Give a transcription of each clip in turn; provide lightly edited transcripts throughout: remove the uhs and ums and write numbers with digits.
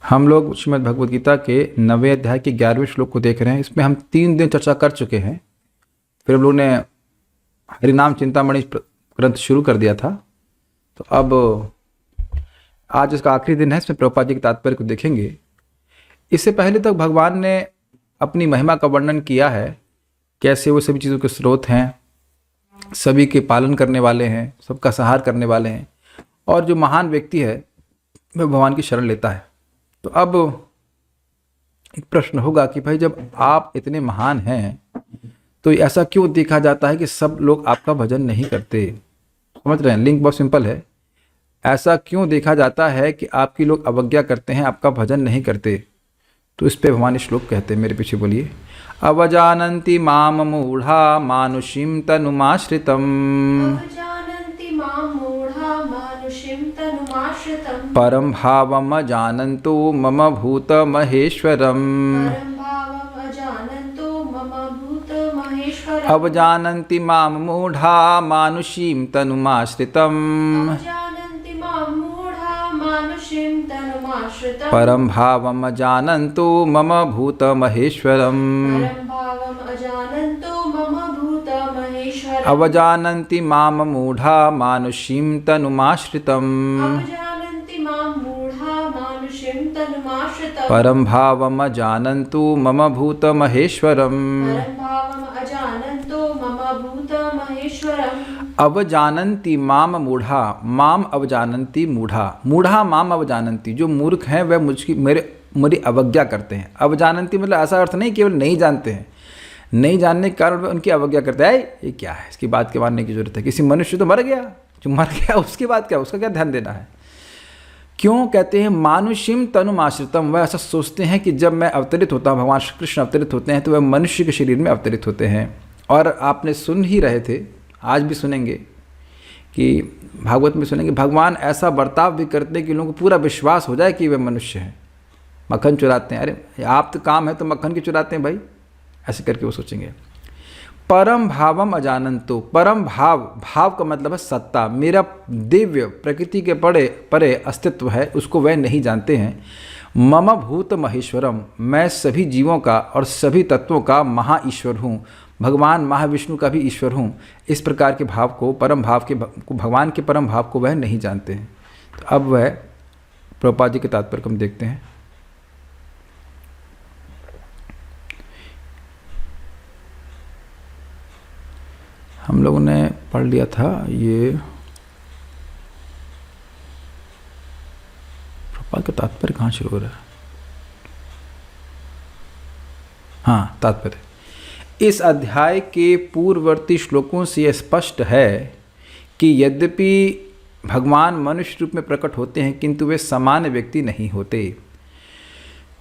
हम लोग श्रीमद् भगवद गीता के 9वें अध्याय के 11वें श्लोक को देख रहे हैं। इसमें हम 3 दिन चर्चा कर चुके हैं। फिर हम लोग ने हरिनाम चिंतामणि ग्रंथ शुरू कर दिया था। तो अब आज इसका आखिरी दिन है। इसमें प्रभुपाद जी के तात्पर्य को देखेंगे। इससे पहले तक भगवान ने अपनी महिमा का वर्णन किया है, कैसे वो सभी चीज़ों के स्रोत हैं, सभी के पालन करने वाले हैं, सबका सहार करने वाले हैं, और जो महान व्यक्ति है वह भगवान की शरण लेता है। तो अब एक प्रश्न होगा कि भाई जब आप इतने महान हैं तो ऐसा क्यों देखा जाता है कि सब लोग आपका भजन नहीं करते? समझ रहे हैं? लिंक बहुत सिंपल है। ऐसा क्यों देखा जाता है कि आपकी लोग अवज्ञा करते हैं, आपका भजन नहीं करते? तो इस पे भगवान श्लोक कहते हैं, मेरे पीछे बोलिए। अवजानन्ति माम मूढ़ा मानुषीं तनुमाश्रितम् परम भावम जानन्तु मम भूत महेश्वरम् अवजानन्ति माम मूढ़ा मानुषीं तनुमाश्रितम् परम भावम जानन्तु मम भूत महेश्वरम् अवजानन्ति माम मूढ़ा मानुषीं तनुमाश्रितम् परम भावम जानन्तु मम भूत महेश्वरम् अवजानन्ति माम मूढ़ा माम अवजानन्ति मूढ़ा मूढ़ा माम अवजानन्ति। जो मूर्ख हैं वह मेरी अवज्ञा करते हैं। अवजानन्ति मतलब ऐसा अर्थ नहीं केवल नहीं जानते हैं, नहीं जानने के कारण उनकी अवज्ञा करते हैं। ये क्या है, इसकी बात के मानने की जरूरत है? किसी मनुष्य तो मर गया, जो मर गया उसकी बात क्या, उसका क्या ध्यान देना है? क्यों कहते हैं मानुषीं तनुमाश्रितम्? वह ऐसा सोचते हैं कि जब मैं अवतरित होता हूँ, भगवान श्री कृष्ण अवतरित होते हैं तो वह मनुष्य के शरीर में अवतरित होते हैं। और आपने सुन ही रहे थे, आज भी सुनेंगे कि भागवत में सुनेंगे, भगवान ऐसा बर्ताव भी करते हैं कि लोगों को पूरा विश्वास हो जाए कि वे मनुष्य हैं। मक्खन चुराते हैं, अरे आप तो काम है तो मक्खन की चुराते हैं भाई, ऐसे करके वो सोचेंगे। परम भावम अजानंतो, परम भाव, भाव का मतलब है सत्ता, मेरा दिव्य प्रकृति के परे अस्तित्व है, उसको वह नहीं जानते हैं। मम भूत महेश्वरम, मैं सभी जीवों का और सभी तत्वों का महाईश्वर हूँ, भगवान महाविष्णु का भी ईश्वर हूँ। इस प्रकार के भाव को, परम भाव के भगवान के परम भाव को वह नहीं जानते हैं। तो अब वह प्रभुपाद जी के तात्पर्य को हम देखते हैं। हम लोगों ने पढ़ लिया था ये प्रभुपाद का तात्पर्य कहाँ शुरू हो रहा है? हाँ, तात्पर्य इस अध्याय के पूर्ववर्ती श्लोकों से यह स्पष्ट है कि यद्यपि भगवान मनुष्य रूप में प्रकट होते हैं किंतु वे सामान्य व्यक्ति नहीं होते।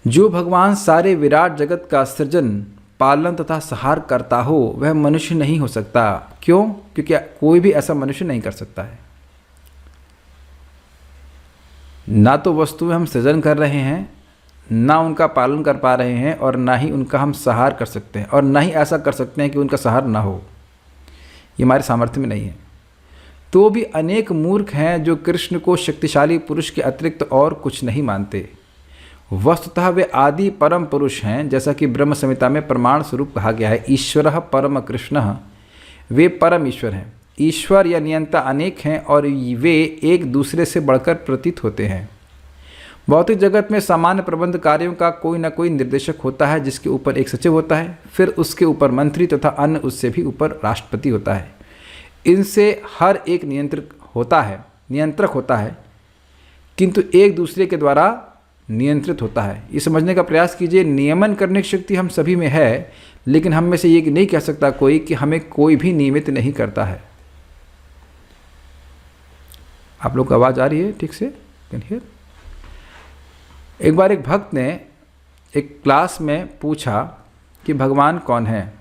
जो भगवान सारे विराट जगत का सृजन, पालन तथा सहार करता हो वह मनुष्य नहीं हो सकता। क्यों? क्योंकि कोई भी ऐसा मनुष्य नहीं कर सकता है। ना तो वस्तुएं हम सृजन कर रहे हैं, ना उनका पालन कर पा रहे हैं, और ना ही उनका हम सहार कर सकते हैं, और ना ही ऐसा कर सकते हैं कि उनका सहार ना हो। ये हमारे सामर्थ्य में नहीं है। तो भी अनेक मूर्ख हैं जो कृष्ण को शक्तिशाली पुरुष के अतिरिक्त और कुछ नहीं मानते। वस्तुतः वे आदि परम पुरुष हैं, जैसा कि ब्रह्म संहिता में प्रमाण स्वरूप कहा गया है, ईश्वरः परम कृष्णः, वे परम ईश्वर हैं। ईश्वर या नियंता अनेक हैं और वे एक दूसरे से बढ़कर प्रतीत होते हैं। भौतिक जगत में सामान्य प्रबंध कार्यों का कोई न कोई निर्देशक होता है, जिसके ऊपर एक सचिव होता है, फिर उसके ऊपर मंत्री तथा अन्य उससे भी ऊपर राष्ट्रपति होता है। इनसे हर एक नियंत्रक होता है, किंतु एक दूसरे के द्वारा नियंत्रित होता है। ये समझने का प्रयास कीजिए, नियमन करने की शक्ति हम सभी में है, लेकिन हम में से ये नहीं कह सकता कोई कि हमें कोई भी नियमित नहीं करता है। आप लोग को आवाज़ आ रही है ठीक से? Can hear? एक बार एक भक्त ने एक क्लास में पूछा कि भगवान कौन है?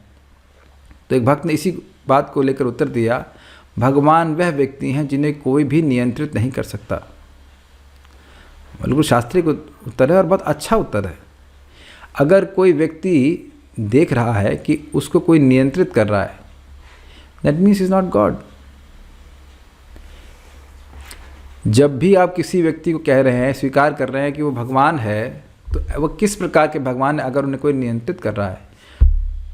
तो एक भक्त ने इसी बात को लेकर उत्तर दिया, भगवान वह व्यक्ति हैं जिन्हें कोई भी नियंत्रित नहीं कर सकता। बिल्कुल शास्त्रीय उत्तर है और बहुत अच्छा उत्तर है। अगर कोई व्यक्ति देख रहा है कि उसको कोई नियंत्रित कर रहा है, that means is not God. जब भी आप किसी व्यक्ति को कह रहे हैं, स्वीकार कर रहे हैं कि वो भगवान है, तो वो किस प्रकार के भगवान है अगर उन्हें कोई नियंत्रित कर रहा है।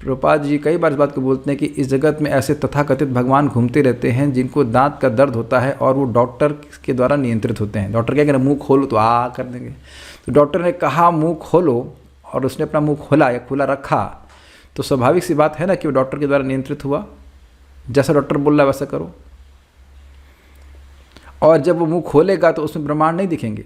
प्रभुपाद जी कई बार इस बात को बोलते हैं कि इस जगत में ऐसे तथाकथित भगवान घूमते रहते हैं जिनको दांत का दर्द होता है और वो डॉक्टर के द्वारा नियंत्रित होते हैं। डॉक्टर क्या कह रहे हैं, मुँह खोलो तो आ कर देंगे। तो डॉक्टर ने कहा मुँह खोलो और उसने अपना मुँह खोला या खुला रखा, तो स्वाभाविक सी बात है ना कि वो डॉक्टर के द्वारा नियंत्रित हुआ। जैसा डॉक्टर बोल रहा है वैसा करो। और जब वो मुंह खोलेगा तो उसमें ब्रह्मांड नहीं दिखेंगे।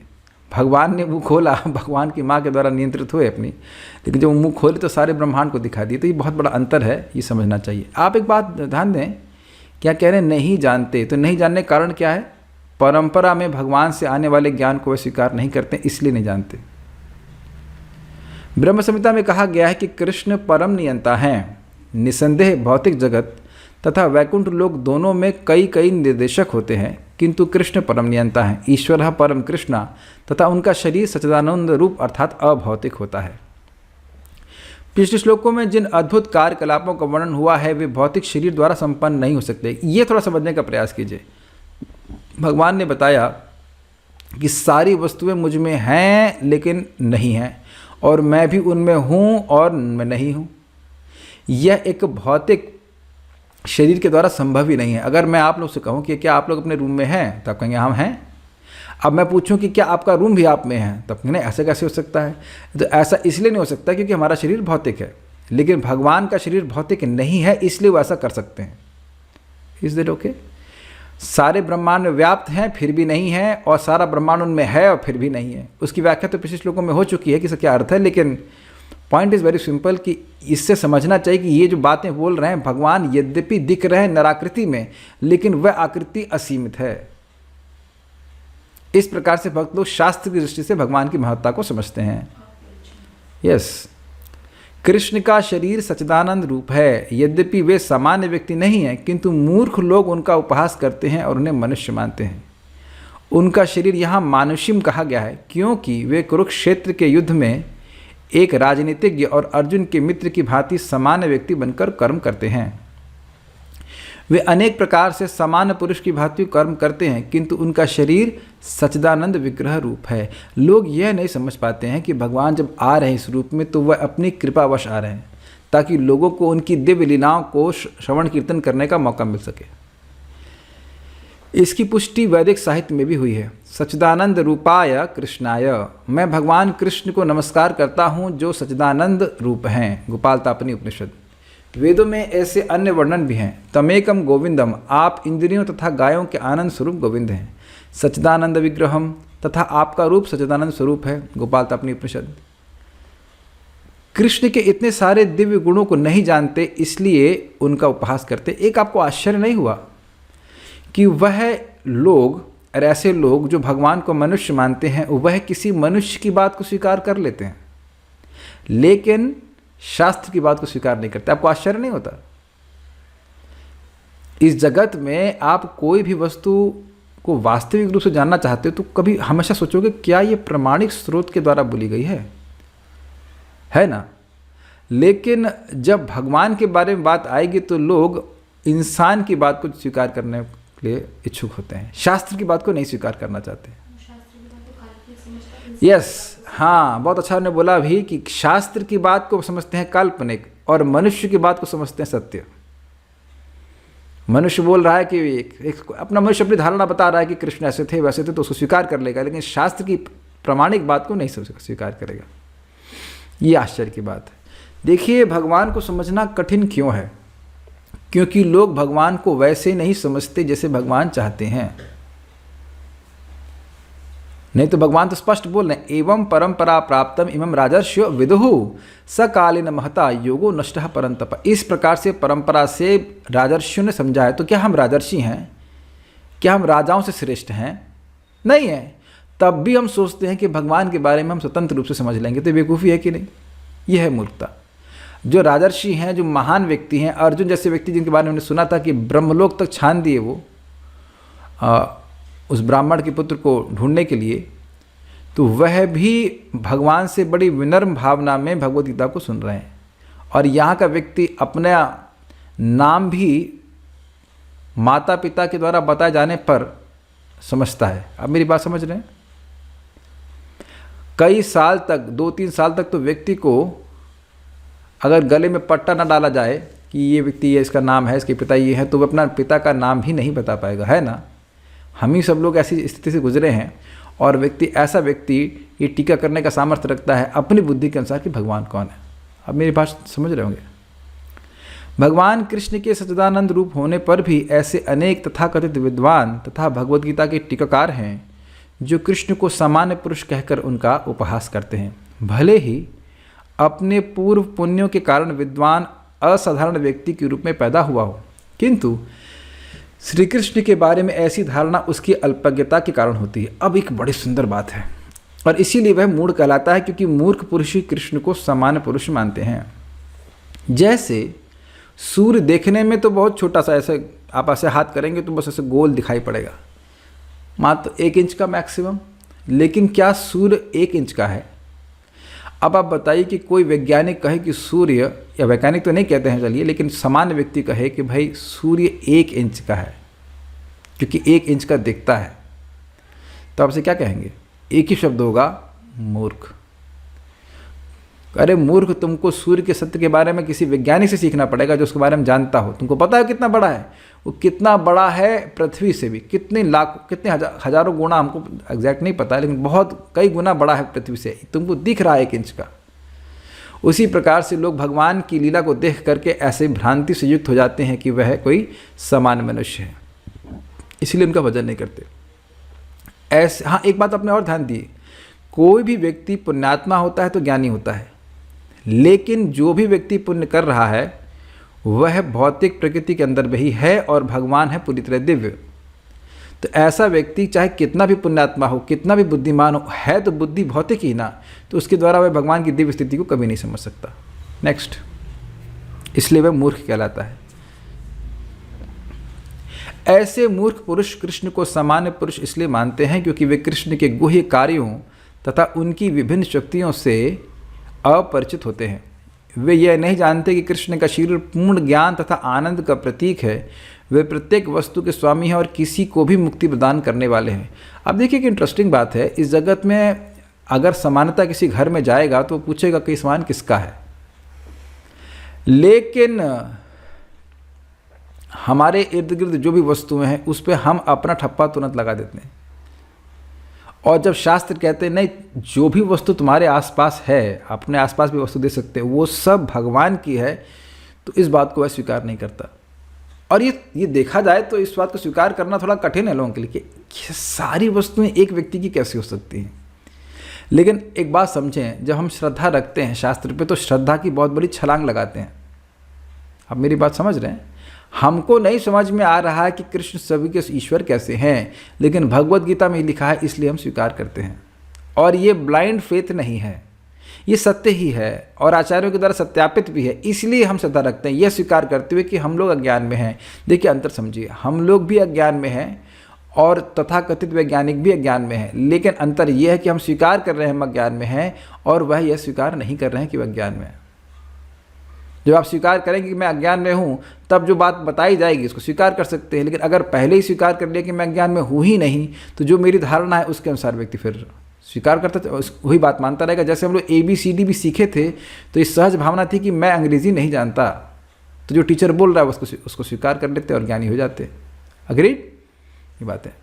भगवान ने मुंह खोला, भगवान की माँ के द्वारा नियंत्रित हुए अपनी, लेकिन जब वो मुंह खोले तो सारे ब्रह्मांड को दिखा दिए। तो ये बहुत बड़ा अंतर है, ये समझना चाहिए। आप एक बात ध्यान दें, क्या कह रहे हैं, नहीं जानते। तो नहीं जानने का कारण क्या है? परंपरा में भगवान से आने वाले ज्ञान को वे स्वीकार नहीं करते, इसलिए नहीं जानते। ब्रह्म संहिता में कहा गया है कि कृष्ण परम नियंता हैं। निसंदेह भौतिक जगत तथा वैकुंठ लोक दोनों में कई कई निर्देशक होते हैं, किंतु कृष्ण परम नियंता हैं। ईश्वर परम कृष्णा तथा उनका शरीर सच्चिदानंद रूप अर्थात अभौतिक होता है। पिछले श्लोकों में जिन अद्भुत कार्यकलापों का वर्णन हुआ है वे भौतिक शरीर द्वारा संपन्न नहीं हो सकते। ये थोड़ा समझने का प्रयास कीजिए। भगवान ने बताया कि सारी वस्तुएं मुझ में हैं लेकिन नहीं हैं, और मैं भी उनमें हूँ और मैं नहीं हूँ। यह एक भौतिक शरीर के द्वारा संभव ही नहीं है। अगर मैं आप लोग से कहूँ कि क्या आप लोग अपने रूम में हैं, तो आप कहेंगे हम हैं। अब मैं पूछूं कि क्या आपका रूम भी आप में है, तब कहेंगे नहीं, ऐसे कैसे हो सकता है। तो ऐसा इसलिए नहीं हो सकता क्योंकि हमारा शरीर भौतिक है, लेकिन भगवान का शरीर भौतिक नहीं है, इसलिए वो ऐसा कर सकते हैं। Is that okay? सारे ब्रह्मांड में व्याप्त हैं फिर भी नहीं है, और सारा ब्रह्मांड उनमें है और फिर भी नहीं है। उसकी व्याख्या तो पिछले श्लोकों में हो चुकी है कि इसका क्या अर्थ है, लेकिन पॉइंट इज़ वेरी सिंपल कि इससे समझना चाहिए कि ये जो बातें बोल रहे हैं, भगवान यद्यपि दिख रहे हैं निराकृति में, लेकिन वह आकृति असीमित है। इस प्रकार से भक्त लोग शास्त्र की दृष्टि से भगवान की महत्ता को समझते हैं। यस, कृष्ण का शरीर सच्चिदानंद रूप है। यद्यपि वे सामान्य व्यक्ति नहीं हैं, किंतु मूर्ख लोग उनका उपहास करते हैं और उन्हें मनुष्य मानते हैं। उनका शरीर यहाँ मानुषिम कहा गया है क्योंकि वे कुरुक्षेत्र के युद्ध में एक राजनीतिज्ञ और अर्जुन के मित्र की भांति सामान्य व्यक्ति बनकर कर्म करते हैं। वे अनेक प्रकार से सामान्य पुरुष की भांति कर्म करते हैं, किंतु उनका शरीर सच्चिदानंद विग्रह रूप है। लोग यह नहीं समझ पाते हैं कि भगवान जब आ रहे हैं इस रूप में तो वह अपनी कृपावश आ रहे हैं, ताकि लोगों को उनकी दिव्य लीलाओं को श्रवण कीर्तन करने का मौका मिल सके। इसकी पुष्टि वैदिक साहित्य में भी हुई है। सच्चिदानंद रूपाय कृष्णाय, मैं भगवान कृष्ण को नमस्कार करता हूँ जो सच्चिदानंद रूप हैं। गोपाल तापनी उपनिषद। वेदों में ऐसे अन्य वर्णन भी हैं। तमेकम गोविंदम, आप इंद्रियों तथा गायों के आनंद स्वरूप गोविंद हैं। सच्चिदानंद विग्रहम, तथा आपका रूप सच्चिदानंद स्वरूप है। गोपाल तापनी उपनिषद। कृष्ण के इतने सारे दिव्य गुणों को नहीं जानते, इसलिए उनका उपहास करते। एक आपको आश्चर्य नहीं हुआ कि वह लोग और ऐसे लोग जो भगवान को मनुष्य मानते हैं, वह किसी मनुष्य की बात को स्वीकार कर लेते हैं, लेकिन शास्त्र की बात को स्वीकार नहीं करते। आपको आश्चर्य नहीं होता? इस जगत में आप कोई भी वस्तु को वास्तविक रूप से जानना चाहते हो तो कभी हमेशा सोचोगे क्या ये प्रमाणिक स्रोत के द्वारा बोली गई है ना? लेकिन जब भगवान के बारे में बात आएगी तो लोग इंसान की बात को स्वीकार करने के लिए इच्छुक होते हैं, शास्त्र की बात को नहीं स्वीकार करना चाहते। यस, हाँ, बहुत अच्छा उन्होंने बोला भी कि शास्त्र की बात को समझते हैं काल्पनिक और मनुष्य की बात को समझते हैं सत्य। मनुष्य बोल रहा है कि एक अपना मनुष्य अपनी धारणा बता रहा है कि कृष्ण ऐसे थे वैसे थे, तो उसको स्वीकार कर लेगा, लेकिन शास्त्र की प्रामाणिक बात को नहीं स्वीकार करेगा। ये आश्चर्य की बात है। देखिए, भगवान को समझना कठिन क्यों है? क्योंकि लोग भगवान को वैसे नहीं समझते जैसे भगवान चाहते हैं। नहीं तो भगवान तो स्पष्ट बोल रहे हैं, एवं परंपरा प्राप्तम इमं राजर्षियो विदुहु सकालीन महता योगो नष्टः परंतप। इस प्रकार से परंपरा से राजर्षियों ने समझा है। तो क्या हम राजर्षि हैं? क्या हम राजाओं से श्रेष्ठ हैं? नहीं है। तब भी हम सोचते हैं कि भगवान के बारे में हम स्वतंत्र रूप से समझ लेंगे। तो बेवकूफ़ी है कि नहीं? यह है मूर्खता। जो राजर्षि हैं, जो महान व्यक्ति हैं, अर्जुन जैसे व्यक्ति जिनके बारे में हमने सुना था कि ब्रह्मलोक तक छान दिए वो उस ब्राह्मण के पुत्र को ढूंढने के लिए, तो वह भी भगवान से बड़ी विनम्र भावना में भगवद गीता को सुन रहे हैं। और यहाँ का व्यक्ति अपना नाम भी माता पिता के द्वारा बताए जाने पर समझता है। अब मेरी बात समझ रहे हैं? कई साल तक, 2-3 साल तक तो व्यक्ति को अगर गले में पट्टा ना डाला जाए कि ये व्यक्ति, ये इसका नाम है, इसके पिता ये हैं, तो वो अपना पिता का नाम ही नहीं बता पाएगा, है ना। हम ही सब लोग ऐसी स्थिति से गुजरे हैं। और ऐसा व्यक्ति ये टीका करने का सामर्थ्य रखता है अपनी बुद्धि के अनुसार कि भगवान कौन है। अब मेरी बात समझ रहे होंगे। भगवान कृष्ण के सच्चिदानंद रूप होने पर भी ऐसे अनेक तथाकथित विद्वान तथा भगवद गीता के टीकाकार हैं जो कृष्ण को सामान्य पुरुष कहकर उनका उपहास करते हैं। भले ही अपने पूर्व पुण्यों के कारण विद्वान असाधारण व्यक्ति के रूप में पैदा हुआ हो, किंतु श्री कृष्ण के बारे में ऐसी धारणा उसकी अल्पज्ञता के कारण होती है। अब एक बड़ी सुंदर बात है, और इसीलिए वह मूढ़ कहलाता है, क्योंकि मूर्ख पुरुष ही कृष्ण को सामान्य पुरुष मानते हैं। जैसे सूर्य देखने में तो बहुत छोटा सा, ऐसे आप ऐसे हाथ करेंगे तो बस ऐसे गोल दिखाई पड़ेगा, मात्र 1 इंच का मैक्सिमम। लेकिन क्या सूर्य 1 इंच का है? अब आप बताइए कि कोई वैज्ञानिक कहे कि सूर्य, या वैज्ञानिक तो नहीं कहते हैं चलिए, लेकिन सामान्य व्यक्ति कहे कि भाई सूर्य 1 इंच का है, क्योंकि 1 इंच का दिखता है, तो आपसे क्या कहेंगे? एक ही शब्द होगा, मूर्ख। अरे मूर्ख, तुमको सूर्य के सत्य के बारे में किसी वैज्ञानिक से सीखना पड़ेगा जो उसके बारे में जानता हो। तुमको पता है कितना बड़ा है वो? कितना बड़ा है पृथ्वी से भी, कितने लाख, कितने हजारों गुना, हमको एग्जैक्ट नहीं पता, लेकिन बहुत कई गुना बड़ा है पृथ्वी से। तुमको दिख रहा है 1 इंच का। उसी प्रकार से लोग भगवान की लीला को देख करके ऐसे भ्रांति से युक्त हो जाते हैं कि वह कोई सामान्य मनुष्य है, इसलिए उनका भजन नहीं करते। ऐसे, हाँ, एक बात आपने और ध्यान दी, कोई भी व्यक्ति पुण्यात्मा होता है तो ज्ञानी होता है, लेकिन जो भी व्यक्ति पुण्य कर रहा है वह भौतिक प्रकृति के अंदर भी है और भगवान है पूरी तरह दिव्य। तो ऐसा व्यक्ति चाहे कितना भी पुण्यात्मा हो, कितना भी बुद्धिमान हो, है तो बुद्धि भौतिक ही ना, तो उसके द्वारा वह भगवान की दिव्य स्थिति को कभी नहीं समझ सकता। नेक्स्ट, इसलिए वह मूर्ख कहलाता है। ऐसे मूर्ख पुरुष कृष्ण को सामान्य पुरुष इसलिए मानते हैं क्योंकि वे कृष्ण के गुह्य कार्यों तथा उनकी विभिन्न शक्तियों से अपरिचित होते हैं। वे यह नहीं जानते कि कृष्ण का शरीर पूर्ण ज्ञान तथा आनंद का प्रतीक है। वे प्रत्येक वस्तु के स्वामी हैं और किसी को भी मुक्ति प्रदान करने वाले हैं। अब देखिए कि इंटरेस्टिंग बात है, इस जगत में अगर समानता किसी घर में जाएगा तो पूछेगा कि सामान किसका है, लेकिन हमारे इर्द गिर्द जो भी वस्तुएं हैं उस पर हम अपना ठप्पा तुरंत लगा देते हैं। और जब शास्त्र कहते हैं नहीं, जो भी वस्तु तुम्हारे आसपास है, अपने आसपास भी वस्तु दे सकते हो, वो सब भगवान की है, तो इस बात को वह स्वीकार नहीं करता। और ये देखा जाए तो इस बात को स्वीकार करना थोड़ा कठिन है लोगों के लिए कि सारी वस्तुएं एक व्यक्ति की कैसे हो सकती हैं। लेकिन एक बात समझें, जब हम श्रद्धा रखते हैं शास्त्र पे तो श्रद्धा की बहुत बड़ी छलांग लगाते हैं। अब मेरी बात समझ रहे हैं? हमको नहीं समझ में आ रहा है कि कृष्ण सभी के ईश्वर कैसे हैं, लेकिन भगवद गीता में लिखा है इसलिए हम स्वीकार करते हैं। और ये ब्लाइंड फेथ नहीं है, ये सत्य ही है और आचार्यों के द्वारा सत्यापित भी है, इसलिए हम श्रद्धा रखते हैं, यह स्वीकार करते हुए कि हम लोग अज्ञान में हैं। देखिए अंतर समझिए, हम लोग भी अज्ञान में हैं और तथाकथित वैज्ञानिक भी अज्ञान में है, लेकिन अंतर यह है कि हम स्वीकार कर रहे हैं हम अज्ञान में हैं और वह यह स्वीकार नहीं कर रहे हैं कि वह अज्ञान में है। जब आप स्वीकार करेंगे कि मैं अज्ञान में हूँ, तब जो बात बताई जाएगी उसको स्वीकार कर सकते हैं। लेकिन अगर पहले ही स्वीकार कर लिया कि मैं अज्ञान में हूँ ही नहीं, तो जो मेरी धारणा है उसके अनुसार व्यक्ति फिर स्वीकार करता, वही बात मानता रहेगा। जैसे हम लोग ABCD भी सीखे थे तो इस सहज भावना थी कि मैं अंग्रेज़ी नहीं जानता, तो जो टीचर बोल रहा है उसको स्वीकार कर लेते और ज्ञानी हो जाते। अग्रीड? ये बात है।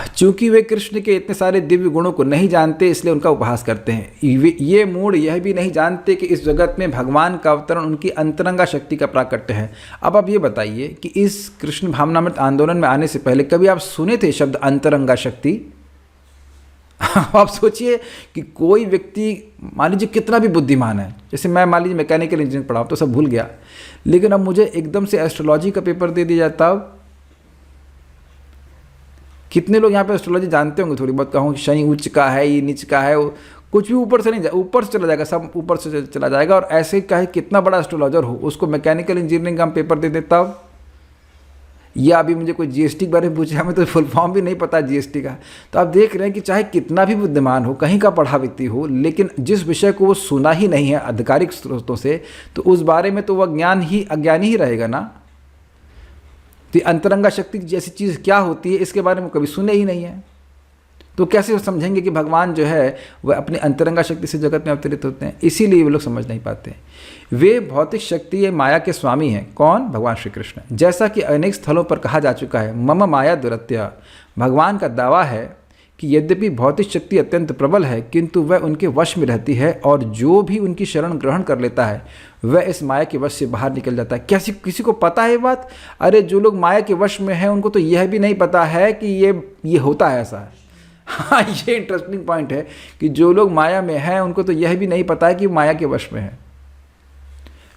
चूंकि वे कृष्ण के इतने सारे दिव्य गुणों को नहीं जानते, इसलिए उनका उपहास करते हैं। ये मूढ़ यह भी नहीं जानते कि इस जगत में भगवान का अवतरण उनकी अंतरंगा शक्ति का प्राकट्य है। अब आप ये बताइए कि इस कृष्ण भावनामृत आंदोलन में आने से पहले कभी आप सुने थे शब्द अंतरंगा शक्ति? आप सोचिए कि कोई व्यक्ति मान लीजिए कितना भी बुद्धिमान है, जैसे मैं मान लीजिए मैकेनिकल इंजीनियरिंग पढ़ा तो सब भूल गया, लेकिन अब मुझे एकदम से एस्ट्रोलॉजी का पेपर दे दिया जाता। अब कितने लोग यहाँ पे एस्ट्रोलॉजी जानते होंगे थोड़ी बहुत? कहूँ शनि उच्च का है, ये नीच का है, कुछ भी ऊपर से नहीं, ऊपर से चला जाएगा, सब ऊपर से चला जाएगा। और ऐसे कहे कितना बड़ा एस्ट्रोलॉजर हो, उसको मैकेनिकल इंजीनियरिंग का हम पेपर दे देता हूँ। या अभी मुझे कोई GST के बारे में पूछा, हमें तो फुल फॉर्म भी नहीं पता GST का। तो आप देख रहे हैं कि चाहे कितना भी बुद्धिमान हो, कहीं का पढ़ा व्यक्ति हो, लेकिन जिस विषय को वो सुना ही नहीं है आधिकारिक स्रोतों से, तो उस बारे में तो वह ज्ञान ही अज्ञानी ही रहेगा ना। तो अंतरंगा शक्ति जैसी चीज़ क्या होती है इसके बारे में कभी सुने ही नहीं है, तो कैसे समझेंगे कि भगवान जो है वह अपनी अंतरंगा शक्ति से जगत में अवतरित होते हैं। इसीलिए वे लोग समझ नहीं पाते। वे भौतिक शक्ति या माया के स्वामी हैं। कौन? भगवान श्री कृष्ण। जैसा कि अनेक स्थलों पर कहा जा चुका है, मम माया दुरत्या, भगवान का दावा है कि यद्यपि भौतिक शक्ति अत्यंत प्रबल है किंतु वह उनके वश में रहती है और जो भी उनकी शरण ग्रहण कर लेता है वह इस माया के वश से बाहर निकल जाता है। कैसी किसी को पता है ये बात? अरे जो लोग माया के वश में हैं उनको तो यह भी नहीं पता है कि ये होता है ऐसा है। हाँ, ये इंटरेस्टिंग पॉइंट है कि जो लोग माया में हैं उनको तो यह भी नहीं पता है कि माया के वश में है।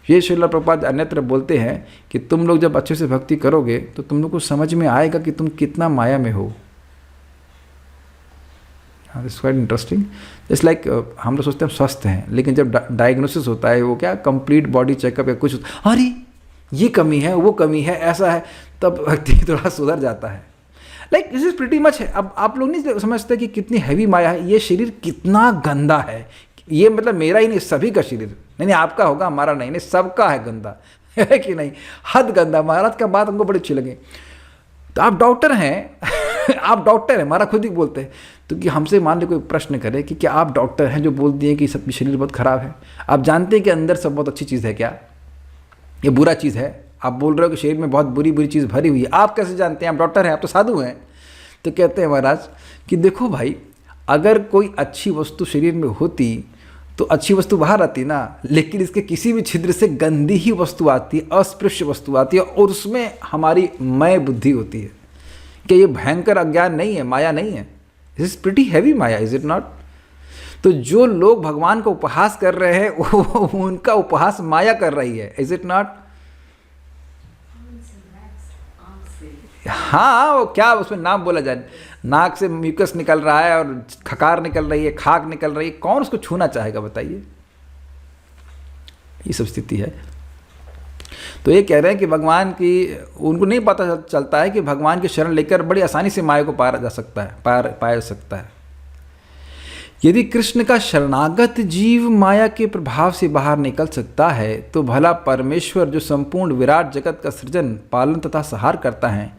ये श्रील प्रभुपाद अन्यत्र बोलते हैं कि तुम लोग जब अच्छे से भक्ति करोगे तो तुम लोग को समझ में आएगा कि तुम कितना माया में हो। This quite interesting. Just like हम लोग सोचते हैं हम स्वस्थ हैं, लेकिन जब डायग्नोसिस होता है वो क्या कंप्लीट बॉडी चेकअप या कुछ, अरे ये कमी है वो कमी है ऐसा है, तब व्यक्ति थोड़ा सुधर जाता है। Like this is pretty much है। अब आप लोग नहीं समझते कि कितनी हैवी माया है, ये शरीर कितना गंदा है। ये मतलब मेरा ही नहीं, सभी का शरीर, नहीं आपका होगा हमारा नहीं, सबका है गंदा, है कि नहीं? हद गंदा। महाराज का बात हमको बड़ी अच्छी लगी। तो आप डॉक्टर हैं आप डॉक्टर हैं, हमारा खुद ही बोलते हैं। तो कि हमसे मान लो कोई प्रश्न करे कि क्या आप डॉक्टर हैं जो बोल दिए कि सबकी शरीर बहुत खराब है? आप जानते हैं कि अंदर सब बहुत अच्छी चीज़ है क्या? ये बुरा चीज़ है? आप बोल रहे हो कि शरीर में बहुत बुरी बुरी चीज़ भरी हुई है, आप कैसे जानते हैं? आप डॉक्टर हैं, आप तो साधु हैं। तो कहते हैं महाराज कि देखो भाई, अगर कोई अच्छी वस्तु शरीर में होती तो अच्छी वस्तु बाहर आती ना, लेकिन इसके किसी भी छिद्र से गंदी ही वस्तु आती है, अस्पृश्य वस्तु आती है, और उसमें हमारी मैं बुद्धि होती है। क्या ये भयंकर अज्ञान नहीं है, माया नहीं है? This is pretty heavy Maya, is it not? तो जो लोग भगवान का उपहास कर रहे हैं उनका उपहास माया कर रही है, इज इट नॉट? हाँ, वो क्या उसमें नाम बोला जाए, नाक से म्यूकस निकल रहा है और खकार निकल रही है, खाक निकल रही है, कौन उसको छूना चाहेगा बताइए? ये सब स्थिति है। तो ये कह रहे हैं कि भगवान की, उनको नहीं पता चलता है कि भगवान की शरण लेकर बड़ी आसानी से माया को पाया जा सकता है, पाया जा सकता है। यदि कृष्ण का शरणागत जीव माया के प्रभाव से बाहर निकल सकता है तो भला परमेश्वर जो संपूर्ण विराट जगत का सृजन, पालन तथा संहार करता है,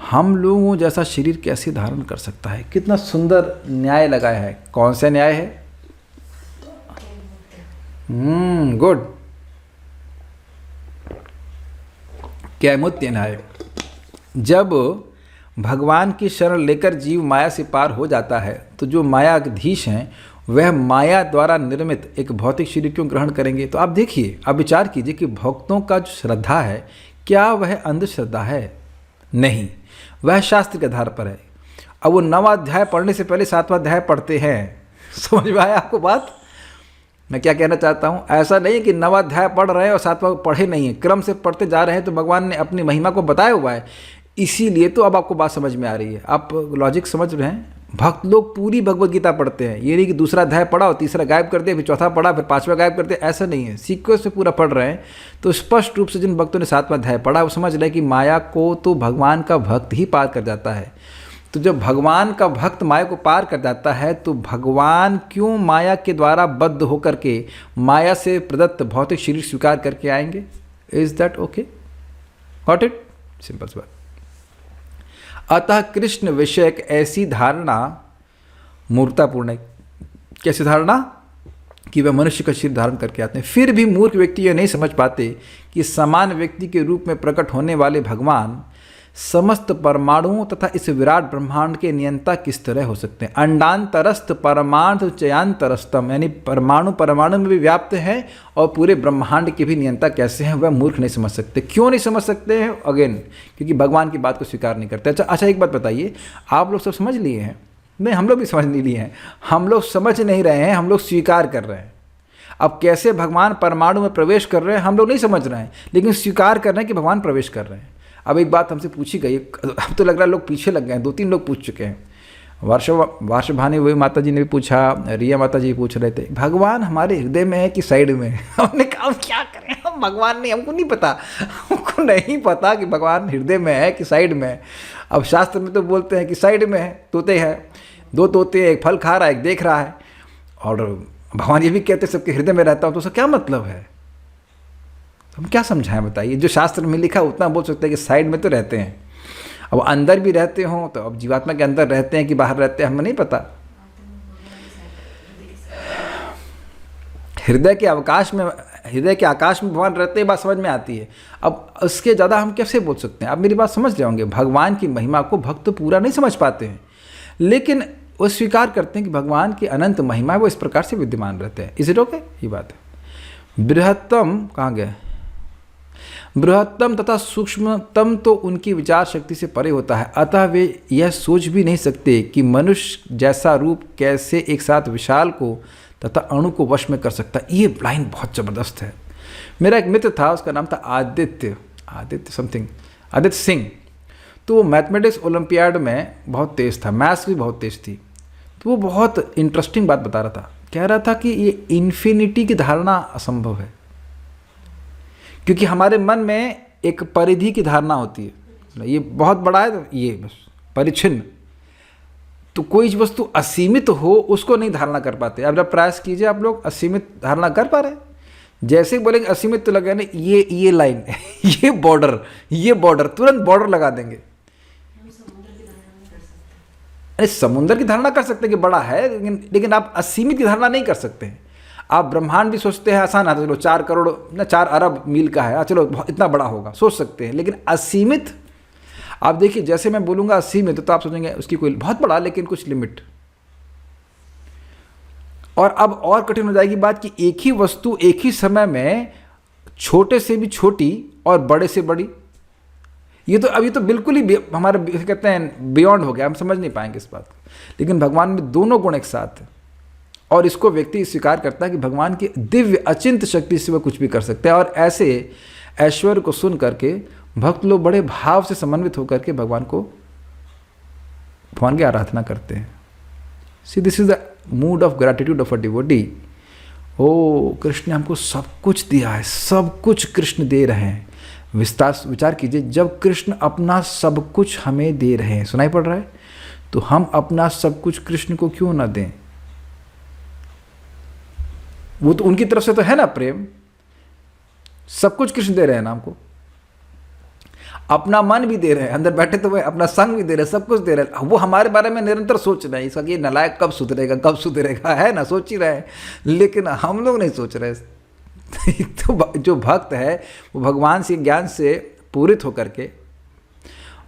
हम लोगों जैसा शरीर कैसे धारण कर सकता है? कितना सुंदर न्याय लगाया है। कौन सा न्याय है? गुड, कैमुत्य न्याय। जब भगवान की शरण लेकर जीव माया से पार हो जाता है तो जो मायाधीश हैं वह माया द्वारा निर्मित एक भौतिक शरीर क्यों ग्रहण करेंगे? तो आप देखिए, आप विचार कीजिए कि भक्तों का जो श्रद्धा है, क्या वह अंधश्रद्धा है? नहीं, वह शास्त्र के आधार पर है। अब वो 9वां अध्याय पढ़ने से पहले 7वां अध्याय पढ़ते हैं। समझ में आया आपको बात? मैं क्या कहना चाहता हूँ? ऐसा नहीं कि 9वां अध्याय पढ़ रहे हैं और 7वां पढ़े नहीं है, क्रम से पढ़ते जा रहे हैं तो भगवान ने अपनी महिमा को बताया हुआ है। इसीलिए तो अब आपको बात समझ में आ रही है, आप लॉजिक समझ रहे हैं। भक्त लोग पूरी भगवत गीता पढ़ते हैं, ये नहीं कि दूसरा अध्याय पढ़ा और तीसरा गायब कर दिया, फिर चौथा पढ़ा, फिर 5वां गायब कर दिया, ऐसा नहीं है। सीक्वेंस से पूरा पढ़ रहे हैं। तो स्पष्ट रूप से जिन भक्तों ने 7वां अध्याय पढ़ा वो समझ रहे कि माया को तो भगवान का भक्त ही पार कर जाता है। तो जब भगवान का भक्त माया को पार कर जाता है तो भगवान क्यों माया के द्वारा बद्ध होकर के माया से प्रदत्त भौतिक शरीर स्वीकार करके आएंगे? Is that okay? Got it? Simple सी बात। अतः कृष्ण विषयक ऐसी धारणा मूर्खतापूर्ण है। कैसी धारणा? कि वह मनुष्य का शरीर धारण करके आते हैं। फिर भी मूर्ख व्यक्ति यह नहीं समझ पाते कि समान व्यक्ति के रूप में प्रकट होने वाले भगवान समस्त परमाणुओं तथा इस विराट ब्रह्मांड के नियंता किस तरह हो सकते हैं। अंडांतरस्थ परमाणु चयांतरस्तम, यानी परमाणु परमाणु में भी व्याप्त हैं और पूरे ब्रह्मांड के भी नियंता कैसे हैं, वह मूर्ख नहीं समझ सकते। क्यों नहीं समझ सकते हैं? अगेन, क्योंकि भगवान की बात को स्वीकार नहीं करते। अच्छा, एक बात बताइए, आप लोग सब समझ लिए हैं? नहीं, हम लोग भी समझ नहीं लिए हैं। हम लोग समझ नहीं रहे हैं, हम लोग स्वीकार कर रहे हैं। अब कैसे भगवान परमाणु में प्रवेश कर रहे हैं हम लोग नहीं समझ रहे हैं, लेकिन स्वीकार कर रहे हैं कि भगवान प्रवेश कर रहे हैं। अब एक बात हमसे पूछी गई, अब तो लग रहा है लोग पीछे लग गए हैं, 2-3 लोग पूछ चुके हैं। वार्षभानी वही माता जी ने भी पूछा, रिया माता जी पूछ रहे थे, भगवान हमारे हृदय में है कि साइड में? हमने कहा क्या करें, हम भगवान नहीं, हमको नहीं पता, हमको नहीं पता कि भगवान हृदय में है कि साइड में है। अब शास्त्र में तो बोलते हैं कि साइड में है, तोते हैं, 2 तोते, एक फल खा रहा है, एक देख रहा है, और भगवान ये भी कहते सबके हृदय में रहता हूँ, तो उसका क्या मतलब है? हम क्या समझाएं बताइए? जो शास्त्र में लिखा उतना बोल सकते हैं कि साइड में तो रहते हैं। अब अंदर भी रहते हों तो अब जीवात्मा के अंदर रहते हैं कि बाहर रहते हैं हमें नहीं पता। हृदय के आकाश में भगवान रहते, बात समझ में आती है। अब उसके ज़्यादा हम कैसे बोल सकते हैं? आप मेरी बात समझ जाओगे। भगवान की महिमा को भक्त तो पूरा नहीं समझ पाते हैं, लेकिन वो स्वीकार करते हैं कि भगवान की अनंत महिमा है, वो इस प्रकार से विद्यमान रहते हैं। Is it okay? ये बात है। बृहत्तम कहाँ गए? बृहत्तम तथा सूक्ष्मतम तो उनकी विचार शक्ति से परे होता है, अतः वे यह सोच भी नहीं सकते कि मनुष्य जैसा रूप कैसे एक साथ विशाल को तथा अणु को वश में कर सकता है। ये लाइन बहुत ज़बरदस्त है। मेरा एक मित्र था, उसका नाम था आदित्य सिंह। तो वो मैथमेटिक्स ओलंपियाड में बहुत तेज़ था, मैथ्स भी बहुत तेज़ थी। तो वो बहुत इंटरेस्टिंग बात बता रहा था। कह रहा था कि ये इन्फिनिटी की धारणा असंभव है, क्योंकि हमारे मन में एक परिधि की धारणा होती है, ये बहुत बड़ा है तो ये बस परिच्छिन्न। तो कोई वस्तु असीमित हो उसको नहीं धारणा कर पाते। अब जब प्रयास कीजिए, आप लोग असीमित धारणा कर पा रहे हैं? जैसे ही बोलेंगे असीमित तो लगे ना ये लाइन ये बॉर्डर तुरंत बॉर्डर लगा देंगे। अरे समुद्र की धारणा कर सकते हैं कि बड़ा है, लेकिन आप असीमित की धारणा नहीं कर सकते हैं। आप ब्रह्मांड भी सोचते हैं आसान है, चलो 4 करोड़ ना 4 अरब मील का है, चलो इतना बड़ा होगा, सोच सकते हैं। लेकिन असीमित, आप देखिए जैसे मैं बोलूँगा असीमित तो आप सोचेंगे उसकी कोई बहुत बड़ा, लेकिन कुछ लिमिट। और अब और कठिन हो जाएगी बात कि एक ही वस्तु एक ही समय में छोटे से भी छोटी और बड़े से बड़ी, ये तो अभी तो बिल्कुल ही हमारे कहते हैं बियॉन्ड हो गया, हम समझ नहीं पाएंगे इस बात को। लेकिन भगवान में दोनों गुण एक साथ हैं, और इसको व्यक्ति स्वीकार करता है कि भगवान की दिव्य अचिंत शक्ति से वह कुछ भी कर सकते हैं। और ऐसे ऐश्वर्य को सुन करके भक्त लोग बड़े भाव से समन्वित होकर के भगवान की आराधना करते हैं। See this is the mood of gratitude of a devotee. ओ कृष्ण ने हमको सब कुछ दिया है, सब कुछ कृष्ण दे रहे हैं। विचार कीजिए, जब कृष्ण अपना सब कुछ हमें दे रहे हैं, सुनाई पड़ रहा है, तो हम अपना सब कुछ कृष्ण को क्यों ना दें? वो तो उनकी तरफ से तो है ना प्रेम, सब कुछ कृष्ण दे रहे हैं ना हमको। अपना मन भी दे रहे हैं, अंदर बैठे तो वह अपना संग भी दे रहे हैं, सब कुछ दे रहे हैं। वो हमारे बारे में निरंतर सोच रहे हैं, इसका कि नालायक कब सुधरेगा, है ना, सोच ही रहे हैं। लेकिन हम लोग नहीं सोच रहे। तो जो भक्त है वो भगवान से ज्ञान से पूरित होकर के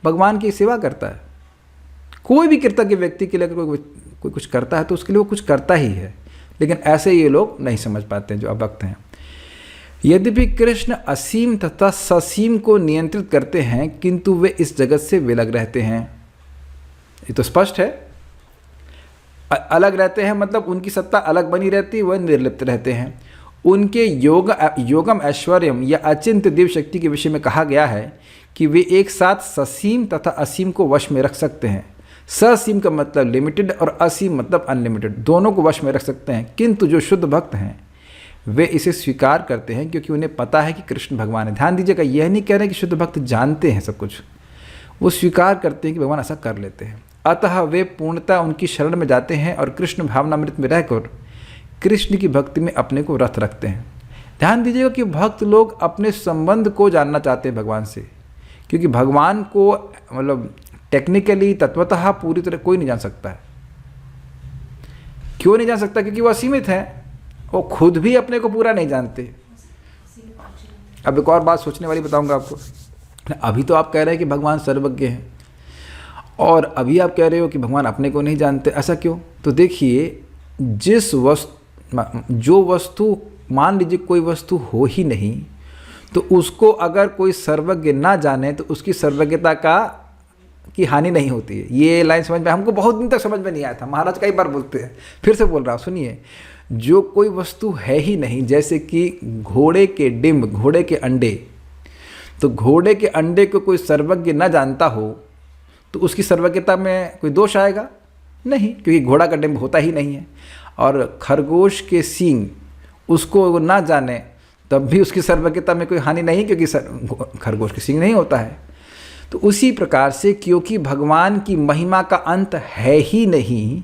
भगवान की सेवा करता है। कोई भी कृतज्ञ व्यक्ति के लिए कोई कुछ करता है तो उसके लिए वो कुछ करता ही है। लेकिन ऐसे ये लोग नहीं समझ पाते हैं जो अभक्त हैं। यद्यपि कृष्ण असीम तथा ससीम को नियंत्रित करते हैं, किंतु वे इस जगत से विलग रहते हैं। ये तो स्पष्ट है, अलग रहते हैं मतलब उनकी सत्ता अलग बनी रहती है, वह निर्लिप्त रहते हैं। उनके योगम ऐश्वर्यम या अचिंत दिव्य शक्ति के विषय में कहा गया है कि वे एक साथ ससीम तथा असीम को वश में रख सकते हैं। ससीम का मतलब लिमिटेड और असीम मतलब अनलिमिटेड, दोनों को वश में रख सकते हैं। किंतु जो शुद्ध भक्त हैं वे इसे स्वीकार करते हैं, क्योंकि उन्हें पता है कि कृष्ण भगवान है। ध्यान दीजिएगा, यह नहीं कह रहे कि शुद्ध भक्त जानते हैं सब कुछ, वो स्वीकार करते हैं कि भगवान ऐसा कर लेते हैं। अतः वे पूर्णतः उनकी शरण में जाते हैं और कृष्ण भावनामृत में रहकर कृष्ण की भक्ति में अपने को रत रखते हैं। ध्यान दीजिएगा कि भक्त लोग अपने संबंध को जानना चाहते हैं भगवान से, क्योंकि भगवान को मतलब टेक्निकली तत्वतः पूरी तरह कोई नहीं जान सकता है। क्यों नहीं जान सकता? क्योंकि वो असीमित है, वो खुद भी अपने को पूरा नहीं जानते। अब एक और बात सोचने वाली बताऊंगा आपको। अभी तो आप कह रहे हैं कि भगवान सर्वज्ञ हैं, और अभी आप कह रहे हो कि भगवान अपने को नहीं जानते। ऐसा क्यों? तो देखिए, जो वस्तु मान लीजिए कोई वस्तु हो ही नहीं, तो उसको अगर कोई सर्वज्ञ ना जाने तो उसकी सर्वज्ञता की हानि नहीं होती है। ये लाइन समझ में हमको बहुत दिन तक समझ में नहीं आया था, महाराज कई बार बोलते हैं, फिर से बोल रहा हूँ, सुनिए। जो कोई वस्तु है ही नहीं, जैसे कि घोड़े के डिंब, घोड़े के अंडे, तो घोड़े के अंडे को कोई सर्वज्ञ ना जानता हो तो उसकी सर्वज्ञता में कोई दोष आएगा? नहीं, क्योंकि घोड़ा का डिंब होता ही नहीं है। और खरगोश के सींग, उसको वो ना जाने तब भी उसकी सर्वज्ञता में कोई हानि नहीं, क्योंकि खरगोश के सींग नहीं होता है। तो उसी प्रकार से क्योंकि भगवान की महिमा का अंत है ही नहीं,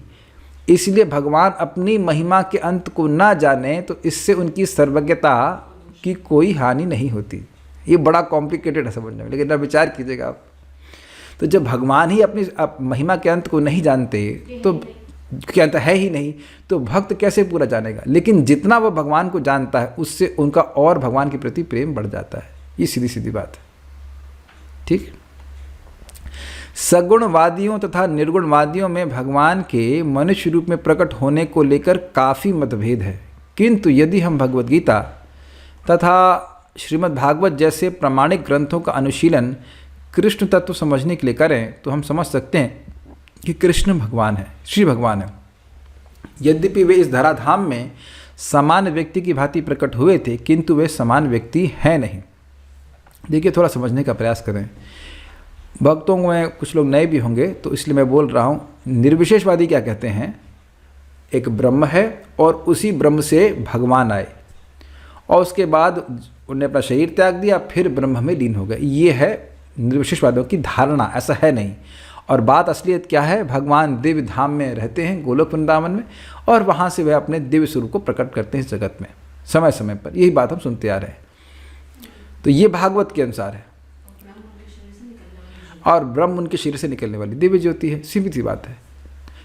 इसलिए भगवान अपनी महिमा के अंत को ना जाने तो इससे उनकी सर्वज्ञता की कोई हानि नहीं होती। ये बड़ा कॉम्प्लिकेटेड है समझने में, लेकिन आप विचार कीजिएगा आप। तो जब भगवान ही अपनी महिमा के अंत को नहीं जानते, तो क्या अंत है ही नहीं, तो भक्त कैसे पूरा जानेगा। लेकिन जितना वह भगवान को जानता है उससे उनका और भगवान के प्रति प्रेम बढ़ जाता है। ये सीधी सीधी बात है। ठीक। सगुणवादियों तथा निर्गुणवादियों में भगवान के मनुष्य रूप में प्रकट होने को लेकर काफ़ी मतभेद है, किंतु यदि हम भगवद गीता तथा श्रीमद् भागवत जैसे प्रामाणिक ग्रंथों का अनुशीलन कृष्ण तत्व समझने के लिए करें तो हम समझ सकते हैं कि कृष्ण भगवान है, श्री भगवान है। यद्यपि वे इस धराधाम में समान व्यक्ति की भांति प्रकट हुए थे, किंतु वे समान व्यक्ति हैं नहीं। देखिए, थोड़ा समझने का प्रयास करें। भक्तों में कुछ लोग नए भी होंगे तो इसलिए मैं बोल रहा हूँ। निर्विशेषवादी क्या कहते हैं, एक ब्रह्म है और उसी ब्रह्म से भगवान आए और उसके बाद उन्होंने अपना शरीर त्याग दिया, फिर ब्रह्म में लीन हो गए। ये है निर्विशेषवादियों की धारणा, ऐसा है नहीं। और बात असलियत क्या है, भगवान दिव्य धाम में रहते हैं, गोलोक वृंदावन में, और वहाँ से वह अपने दिव्य स्वरूप को प्रकट करते हैं इस जगत में समय समय पर। यही बात हम सुनते आ रहे हैं। तो ये भागवत के अनुसार है, और ब्रह्म उनके शरीर से निकलने वाली दिव्य ज्योति है। सीधी सी बात है।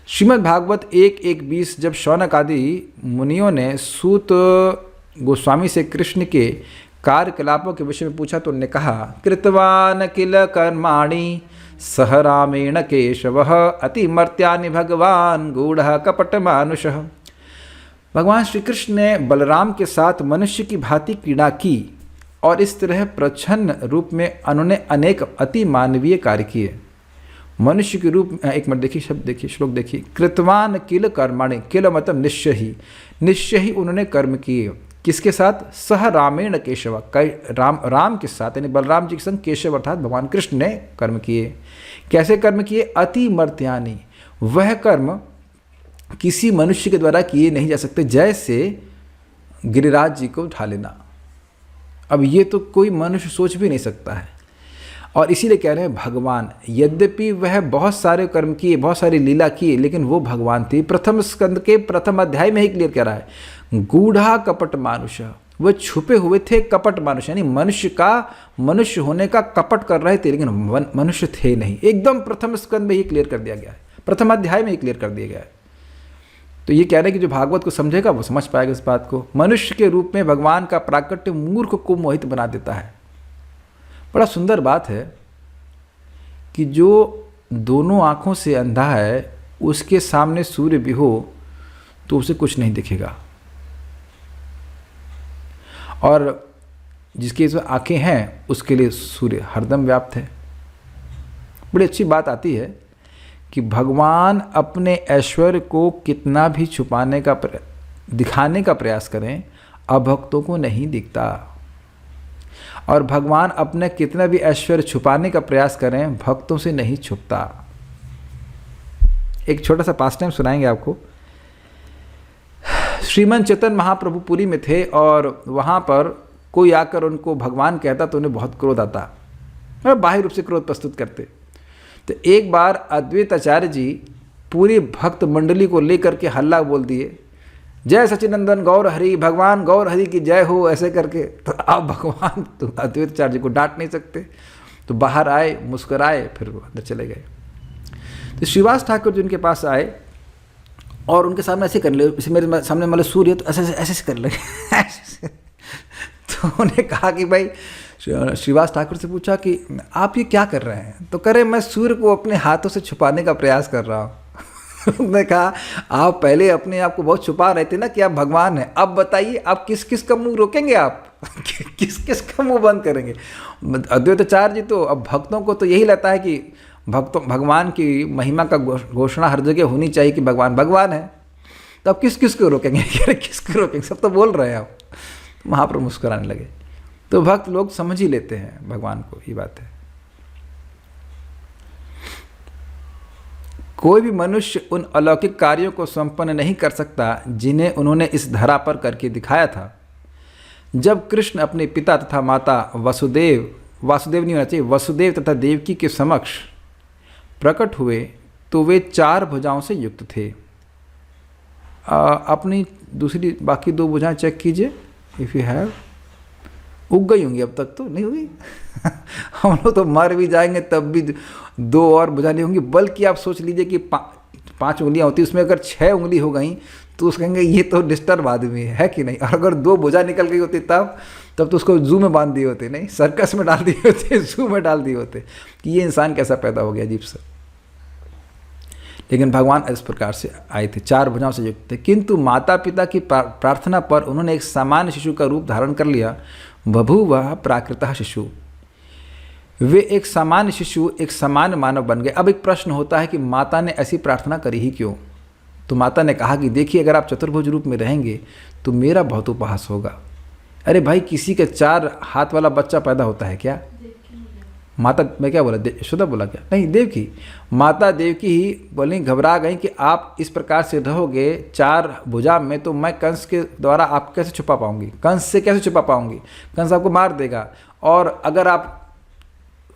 श्रीमद् भागवत 1:1-20 जब शौनक आदि मुनियों ने सूत गोस्वामी से कृष्ण के कार्यकलापों के विषय में पूछा तो उन्होंने कहा, कृतवान किल कर्माणि सह रामेण केशवः अतिमर्त्यानि भगवान गूढ़ कपट मानुषः। भगवान श्री कृष्ण ने बलराम के साथ मनुष्य की भांति क्रीड़ा की और इस तरह प्रच्छन्न रूप में उन्होंने अनेक अति मानवीय कार्य किए। मनुष्य के रूप में, एक मिनट देखिए, शब्द देखिए, श्लोक देखिए। कृतवान किल कर्माणि, किल मतलब निश्चय ही उन्होंने कर्म किए। किसके साथ? सह रामेण केशव, राम के साथ, यानी बलराम जी के संग केशव अर्थात भगवान कृष्ण ने कर्म किए। कैसे कर्म किए? अति मर्त्यानि, वह कर्म किसी मनुष्य के द्वारा किए नहीं जा सकते, जैसे गिरिराज जी को उठा लेना। अब ये तो कोई मनुष्य सोच भी नहीं सकता है। और इसीलिए कह रहे हैं भगवान, यद्यपि वह बहुत सारे कर्म किए, बहुत सारी लीला किए, लेकिन वो भगवान थे। प्रथम स्कंद के प्रथम अध्याय में ही क्लियर कह रहा है, गूढ़ा कपट मानुष, वह छुपे हुए थे कपट मानुष, यानी मनुष्य होने का कपट कर रहे थे, लेकिन मनुष्य थे नहीं। एकदम प्रथम स्कंद में ही क्लियर कर दिया गया है, प्रथम अध्याय में ही क्लियर कर दिया गया है। तो ये कह रहे हैं कि जो भागवत को समझेगा वो समझ पाएगा इस बात को। मनुष्य के रूप में भगवान का प्राकट्य मूर्ख को मोहित बना देता है। बड़ा सुंदर बात है कि जो दोनों आँखों से अंधा है, उसके सामने सूर्य भी हो तो उसे कुछ नहीं दिखेगा, और जिसकी आँखें हैं उसके लिए सूर्य हरदम व्याप्त है। बड़ी अच्छी बात आती है कि भगवान अपने ऐश्वर्य को कितना भी छुपाने का दिखाने का प्रयास करें, अभक्तों को नहीं दिखता। और भगवान अपने कितना भी ऐश्वर्य छुपाने का प्रयास करें, भक्तों से नहीं छुपता। एक छोटा सा पास टाइम सुनाएंगे आपको। श्रीमन चेतन महाप्रभु पुरी में थे और वहाँ पर कोई आकर उनको भगवान कहता तो उन्हें बहुत क्रोध आता, और बाह्य रूप से क्रोध प्रस्तुत करते। तो एक बार अद्वैत आचार्य जी पूरी भक्त मंडली को लेकर के हल्ला बोल दिए, जय सचिनंदन गौर हरि, भगवान गौर हरि की जय हो, ऐसे करके। तो अब भगवान तो अद्वैत आचार्य जी को डांट नहीं सकते, तो बाहर आए, मुस्कुराए, फिर वो अंदर चले गए। तो श्रीवास ठाकुर जी उनके पास आए और उनके सामने ऐसे कर ले, जैसे मेरे सामने मतलब सूर्य, तो ऐसे ऐसे कर लगे। तो उन्हें कहा कि भाई, श्रीवास ठाकुर से पूछा कि आप ये क्या कर रहे हैं? तो कह रहे मैं सूर्य को अपने हाथों से छुपाने का प्रयास कर रहा हूँ। उन्होंने कहा आप पहले अपने आप को बहुत छुपा रहे थे ना कि आप भगवान हैं, अब बताइए आप किस किस का मुंह रोकेंगे, आप किस किस का मुंह बंद करेंगे? अद्वैताचार्य जी तो अब भक्तों को तो यही लगता है कि भगवान की महिमा का घोषणा हर जगह होनी चाहिए कि भगवान भगवान है, तो अब किस किस को रोकेंगे? किसको रोकेंगे? सब तो बोल रहे हैं आप। महाप्रभु मुस्कुराने लगे। तो भक्त लोग समझ ही लेते हैं भगवान को, ये बात है। कोई भी मनुष्य उन अलौकिक कार्यों को संपन्न नहीं कर सकता जिन्हें उन्होंने इस धरा पर करके दिखाया था। जब कृष्ण अपने पिता तथा माता वासुदेव नहीं होना चाहिए, वसुदेव तथा देवकी के समक्ष प्रकट हुए तो वे 4 भुजाओं से युक्त थे। अपनी दूसरी बाकी 2 भुजाएं चेक कीजिए, इफ़ यू हैव। उग गई होंगी, अब तक तो नहीं हुई। हम लोग तो मर भी जाएंगे तब भी 2 और भुजा नहीं होंगी। बल्कि आप सोच लीजिए कि 5 उंगलियां होती, उसमें अगर 6 उंगली हो गई तो उसको कहेंगे ये तो डिस्टर्ब आदमी है कि नहीं। और अगर 2 भुजा निकल गई होती तब तो उसको जू में बांध दिए होते, नहीं सर्कस में डाल दिए होते, जू में डाल दिए होते कि ये इंसान कैसा पैदा हो गया अजीब सा। लेकिन भगवान इस प्रकार से आए थे, 4 भुजाओं से युक्त थे। किंतु माता पिता की प्रार्थना पर उन्होंने एक सामान्य शिशु का रूप धारण कर लिया। बभूवः प्राकृतः शिशु, वे एक सामान्य शिशु, एक सामान्य मानव बन गए। अब एक प्रश्न होता है कि माता ने ऐसी प्रार्थना करी ही क्यों? तो माता ने कहा कि देखिए, अगर आप चतुर्भुज रूप में रहेंगे तो मेरा बहुत उपहास होगा। अरे भाई, किसी के 4 हाथ वाला बच्चा पैदा होता है क्या? माता, मैं क्या बोला, यशोदा बोला क्या? नहीं, देवकी। माता देवकी ही बोली, घबरा गई कि आप इस प्रकार से रहोगे 4 भुजा में तो मैं कंस के द्वारा आप कैसे छुपा पाऊंगी, कंस से कैसे छुपा पाऊंगी? कंस आपको मार देगा। और अगर आप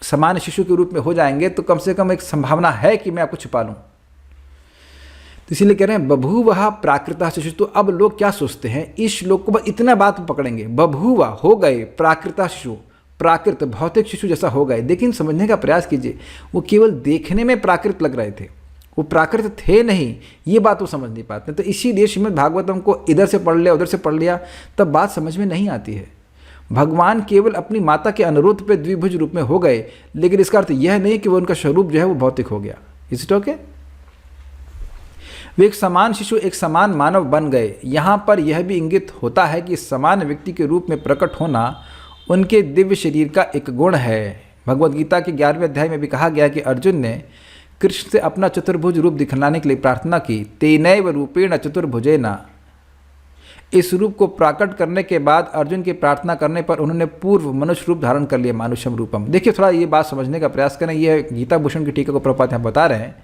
सामान्य शिशु के रूप में हो जाएंगे तो कम से कम एक संभावना है कि मैं आपको छुपा लूँ। तो इसीलिए कह रहे हैं बभूवः प्राकृतः शिशु। तो अब लोग क्या सोचते हैं, इस श्लोक को बस इतना बात पकड़ेंगे, बभूवा हो गए, प्राकृतः शिशु, प्राकृत भौतिक शिशु जैसा हो गए। लेकिन समझने का प्रयास कीजिए, वो केवल देखने में प्राकृत लग रहे थे, वो प्राकृत थे नहीं, ये बात वो समझ नहीं पाते। तो इसीलिए श्रीमद् भागवतम को इधर से पढ़ लिया उधर से पढ़ लिया, तब बात समझ में नहीं आती है। भगवान केवल अपनी माता के अनुरोध पे द्विभुज रूप में हो गए, लेकिन इसका अर्थ यह नहीं कि वो उनका स्वरूप जो है वो भौतिक हो गया। Is it okay? वे एक समान शिशु, एक समान मानव बन गए। यहाँ पर यह भी इंगित होता है कि समान व्यक्ति के रूप में प्रकट होना उनके दिव्य शरीर का एक गुण है। भगवद गीता के 11वें अध्याय में भी कहा गया कि अर्जुन ने कृष्ण से अपना चतुर्भुज रूप दिखलाने के लिए प्रार्थना की। तेनैव रूपेण चतुर्भुजेन। इस रूप को प्रकट करने के बाद अर्जुन की प्रार्थना करने पर उन्होंने पूर्व मनुष्य रूप धारण कर लिया, मानुषम रूपम। देखिए, थोड़ा ये बात समझने का प्रयास करें। यह गीता भूषण की टीका को प्रपात यहाँ बता रहे हैं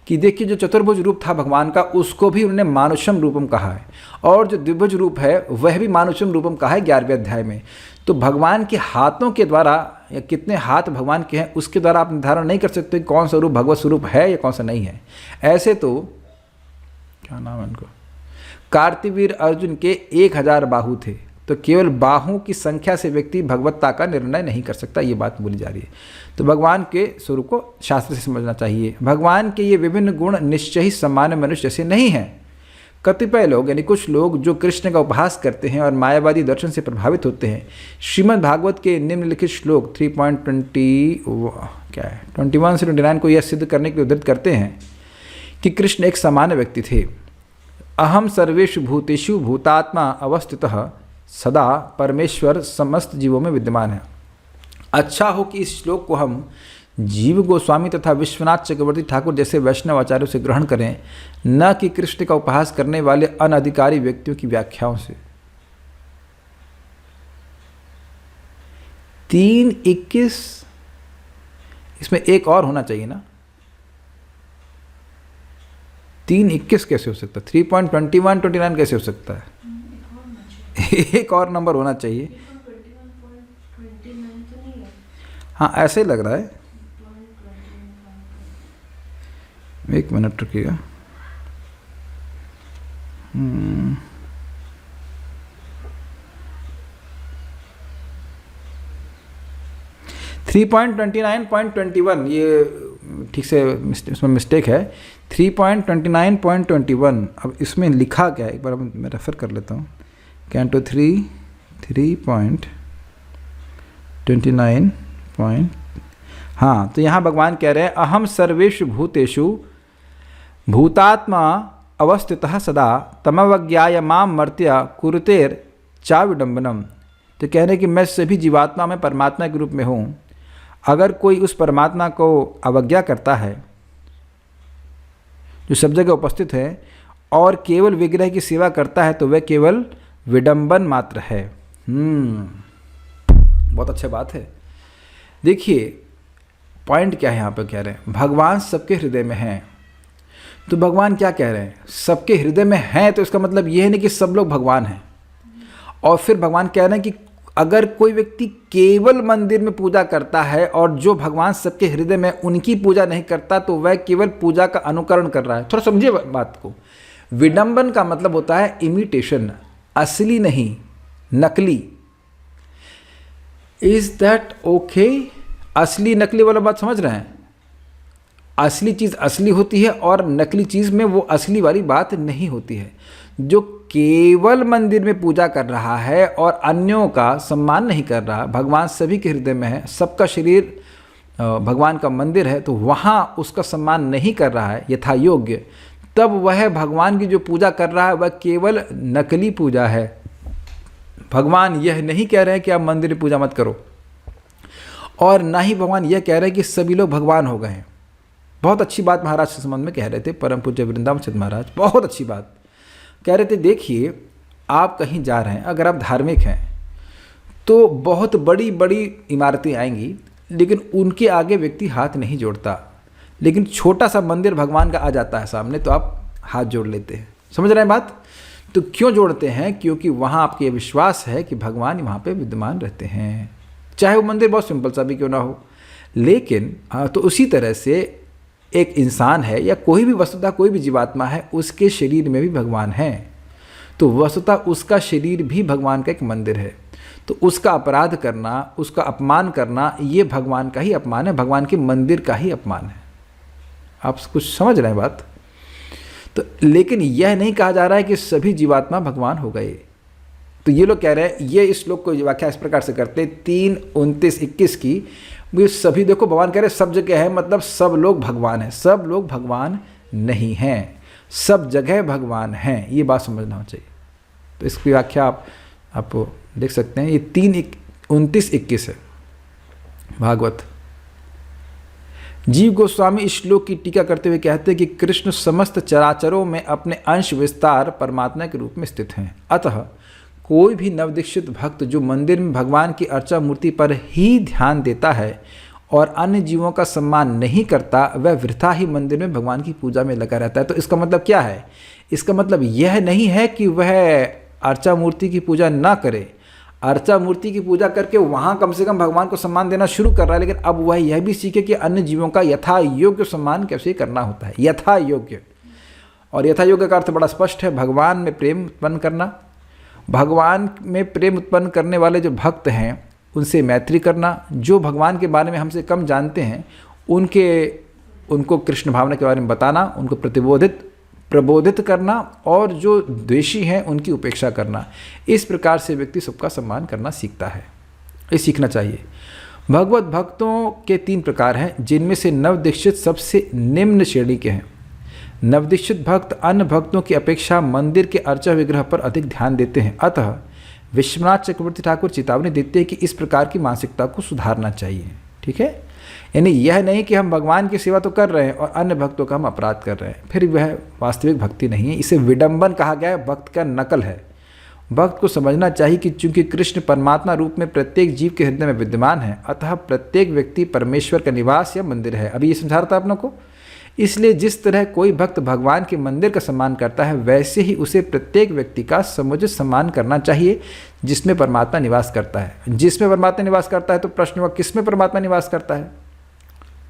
कि देखिए, जो चतुर्भुज रूप था भगवान का, उसको भी उन्होंने मानुषम रूपम कहा है, और जो द्विभुज रूप है वह भी मानुषम रूपम कहा है 11वें अध्याय में। तो भगवान के हाथों के द्वारा, या कितने हाथ भगवान के हैं उसके द्वारा आप निर्धारण नहीं कर सकते कि कौन सा रूप भगवत स्वरूप है या कौन सा नहीं है। ऐसे तो क्या नाम है उनको, कार्तिवीर अर्जुन के 1000 बाहु थे, तो केवल बाहों की संख्या से व्यक्ति भगवत्ता का निर्णय नहीं कर सकता, ये बात बोली जा रही है। तो भगवान के स्वरूप को शास्त्र से समझना चाहिए। भगवान के ये विभिन्न गुण निश्चय ही सामान्य मनुष्य जैसे नहीं हैं। कतिपय लोग, यानी कुछ लोग जो कृष्ण का उपहास करते हैं और मायावादी दर्शन से प्रभावित होते हैं, श्रीमद् भागवत के निम्नलिखित श्लोक 3.21 से 29 को यह सिद्ध करने के लिए उद्धृत करते हैं कि कृष्ण एक सामान्य व्यक्ति थे। अहम सर्वेषु भूतेषु भूतात्मा अवस्थितः सदा परमेश्वर समस्त जीवों में विद्यमान है। अच्छा हो कि इस श्लोक को हम जीव गोस्वामी तथा विश्वनाथ चक्रवर्ती ठाकुर जैसे वैष्णव आचार्यों से ग्रहण करें, न कि कृष्ण का उपहास करने वाले अनधिकारी व्यक्तियों की व्याख्याओं से। 3:21, इसमें एक और होना चाहिए ना, 3:21 कैसे हो सकता है? 3.21-29 कैसे हो सकता है? एक और नंबर होना चाहिए। हाँ, ऐसे लग रहा है। एक मिनट रुकिएगा। 3.29.21, ये ठीक से इसमें मिस्टेक है। 3.29.21। अब इसमें लिखा क्या है, एक बार मैं रेफर कर लेता हूँ। कैंटो 3.29. हाँ, तो यहाँ भगवान कह रहे हैं अहम सर्वेषु भूतेषु भूतात्मा अवस्थितः सदा तमवज्ञाय माम मर्त्य कुरुतेर चाविडम्बनम। तो कह रहे हैं कि मैं सभी जीवात्मा में परमात्मा के रूप में हूँ। अगर कोई उस परमात्मा को अवज्ञा करता है जो सब जगह उपस्थित है और केवल विग्रह की सेवा करता है, तो वह केवल विडंबन मात्र है। बहुत अच्छी बात है। देखिए पॉइंट क्या है यहाँ पर, कह रहे हैं भगवान सबके हृदय में हैं। तो भगवान क्या कह रहे हैं, सबके हृदय में हैं, तो इसका मतलब यह नहीं कि सब लोग भगवान हैं। और फिर भगवान कह रहे हैं कि अगर कोई व्यक्ति केवल मंदिर में पूजा करता है और जो भगवान सबके हृदय में उनकी पूजा नहीं करता, तो वह केवल पूजा का अनुकरण कर रहा है। थोड़ा समझिए बात को। विडंबन का मतलब होता है इमिटेशन, असली नहीं, नकली। Is that okay? असली नकली वाला बात समझ रहे हैं? असली चीज़ असली होती है और नकली चीज़ में वो असली वाली बात नहीं होती है। जो केवल मंदिर में पूजा कर रहा है और अन्यों का सम्मान नहीं कर रहा, भगवान सभी के हृदय में है, सबका शरीर भगवान का मंदिर है, तो वहाँ उसका सम्मान नहीं कर रहा है यथा योग्य, तब वह भगवान की जो पूजा कर रहा है वह केवल नकली पूजा है। भगवान यह नहीं कह रहे हैं कि आप मंदिर में पूजा मत करो, और ना ही भगवान यह कह रहे हैं कि सभी लोग भगवान हो गए हैं। बहुत अच्छी बात महाराज के संबंध में कह रहे थे परम पूज्य वृंदावन चंद्र महाराज, बहुत अच्छी बात कह रहे थे। देखिए, आप कहीं जा रहे हैं, अगर आप धार्मिक हैं तो बहुत बड़ी बड़ी इमारतें आएंगी, लेकिन उनके आगे व्यक्ति हाथ नहीं जोड़ता। लेकिन छोटा सा मंदिर भगवान का आ जाता है सामने तो आप हाथ जोड़ लेते हैं। समझ रहे हैं बात? तो क्यों जोड़ते हैं? क्योंकि वहाँ आपके विश्वास है कि भगवान वहाँ पे विद्यमान रहते हैं, चाहे वो मंदिर बहुत सिंपल सा भी क्यों ना हो। लेकिन तो उसी तरह से एक इंसान है या कोई भी वस्तुतः कोई भी जीवात्मा है, उसके शरीर में भी भगवान है, तो वस्तुतः उसका शरीर भी भगवान का एक मंदिर है। तो उसका अपराध करना, उसका अपमान करना, ये भगवान का ही अपमान है, भगवान के मंदिर का ही अपमान है। आप कुछ समझ रहे हैं बात? तो लेकिन यह नहीं कहा जा रहा है कि सभी जीवात्मा भगवान हो गए। तो ये लोग कह रहे हैं, ये इस श्लोक को व्याख्या इस प्रकार से करते 3:29-21 की, ये सभी देखो भगवान कह रहे सब जगह है, मतलब सब लोग भगवान हैं। सब लोग भगवान नहीं हैं, सब जगह भगवान हैं, ये बात समझना चाहिए। तो इसकी व्याख्या आप देख सकते हैं, ये 3:29-21 है भागवत। जीव गोस्वामी इस श्लोक की टीका करते हुए कहते हैं कि कृष्ण समस्त चराचरों में अपने अंश विस्तार परमात्मा के रूप में स्थित हैं। अतः कोई भी नवदीक्षित भक्त जो मंदिर में भगवान की अर्चा मूर्ति पर ही ध्यान देता है और अन्य जीवों का सम्मान नहीं करता, वह वृथा ही मंदिर में भगवान की पूजा में लगा रहता है। तो इसका मतलब क्या है? इसका मतलब यह नहीं है कि वह अर्चा मूर्ति की पूजा ना करे, अर्चा मूर्ति की पूजा करके वहाँ कम से कम भगवान को सम्मान देना शुरू कर रहा है, लेकिन अब वह यह भी सीखे कि अन्य जीवों का यथा योग्य सम्मान कैसे करना होता है। यथा योग्य, और यथा योग्य का अर्थ बड़ा स्पष्ट है, भगवान में प्रेम उत्पन्न करना, भगवान में प्रेम उत्पन्न करने वाले जो भक्त हैं उनसे मैत्री करना, जो भगवान के बारे में हमसे कम जानते हैं उनको कृष्ण भावना के बारे में बताना, उनको प्रबोधित करना, और जो द्वेषी हैं उनकी उपेक्षा करना। इस प्रकार से व्यक्ति सबका सम्मान करना सीखता है, ये सीखना चाहिए। भगवत भक्तों के 3 प्रकार हैं, जिनमें से नवदीक्षित सबसे निम्न श्रेणी के हैं। नवदीक्षित भक्त अन्य भक्तों की अपेक्षा मंदिर के अर्चा विग्रह पर अधिक ध्यान देते हैं। अतः विश्वनाथ चक्रवर्ती ठाकुर चेतावनी देते हैं कि इस प्रकार की मानसिकता को सुधारना चाहिए। ठीक है, यानी यह नहीं कि हम भगवान की सेवा तो कर रहे हैं और अन्य भक्तों का हम अपराध कर रहे हैं, फिर वह वास्तविक भक्ति नहीं है। इसे विडंबन कहा गया है, भक्त का नकल है। भक्त को समझना चाहिए कि चूंकि कृष्ण परमात्मा रूप में प्रत्येक जीव के हृदय में विद्यमान है, अतः प्रत्येक व्यक्ति परमेश्वर का निवास या मंदिर है। अभी ये समझा रहा था आप लोगों को। इसलिए जिस तरह कोई भक्त भगवान के मंदिर का सम्मान करता है, वैसे ही उसे प्रत्येक व्यक्ति का समुचित सम्मान करना चाहिए जिसमें परमात्मा निवास करता है। जिसमें परमात्मा निवास करता है, तो प्रश्न हुआ किस में परमात्मा निवास करता है?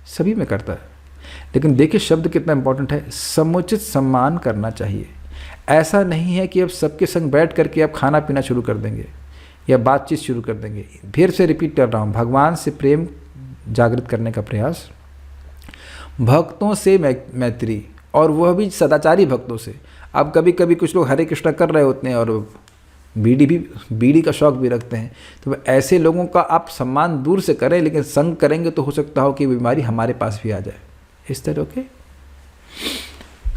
सभी में करता है। लेकिन देखिए शब्द कितना इंपॉर्टेंट है, समुचित सम्मान करना चाहिए। ऐसा नहीं है कि अब सबके संग बैठ करके आप खाना पीना शुरू कर देंगे या बातचीत शुरू कर देंगे। फिर से रिपीट कर रहा हूँ, भगवान से प्रेम जागृत करने का प्रयास, भक्तों से मैत्री, और वह भी सदाचारी भक्तों से। अब कभी कभी कुछ लोग हरे कृष्णा कर रहे होते हैं और बीड़ी का शौक भी रखते हैं, तो ऐसे लोगों का आप सम्मान दूर से करें, लेकिन संग करेंगे तो हो सकता हो कि बीमारी हमारे पास भी आ जाए। इस तरह के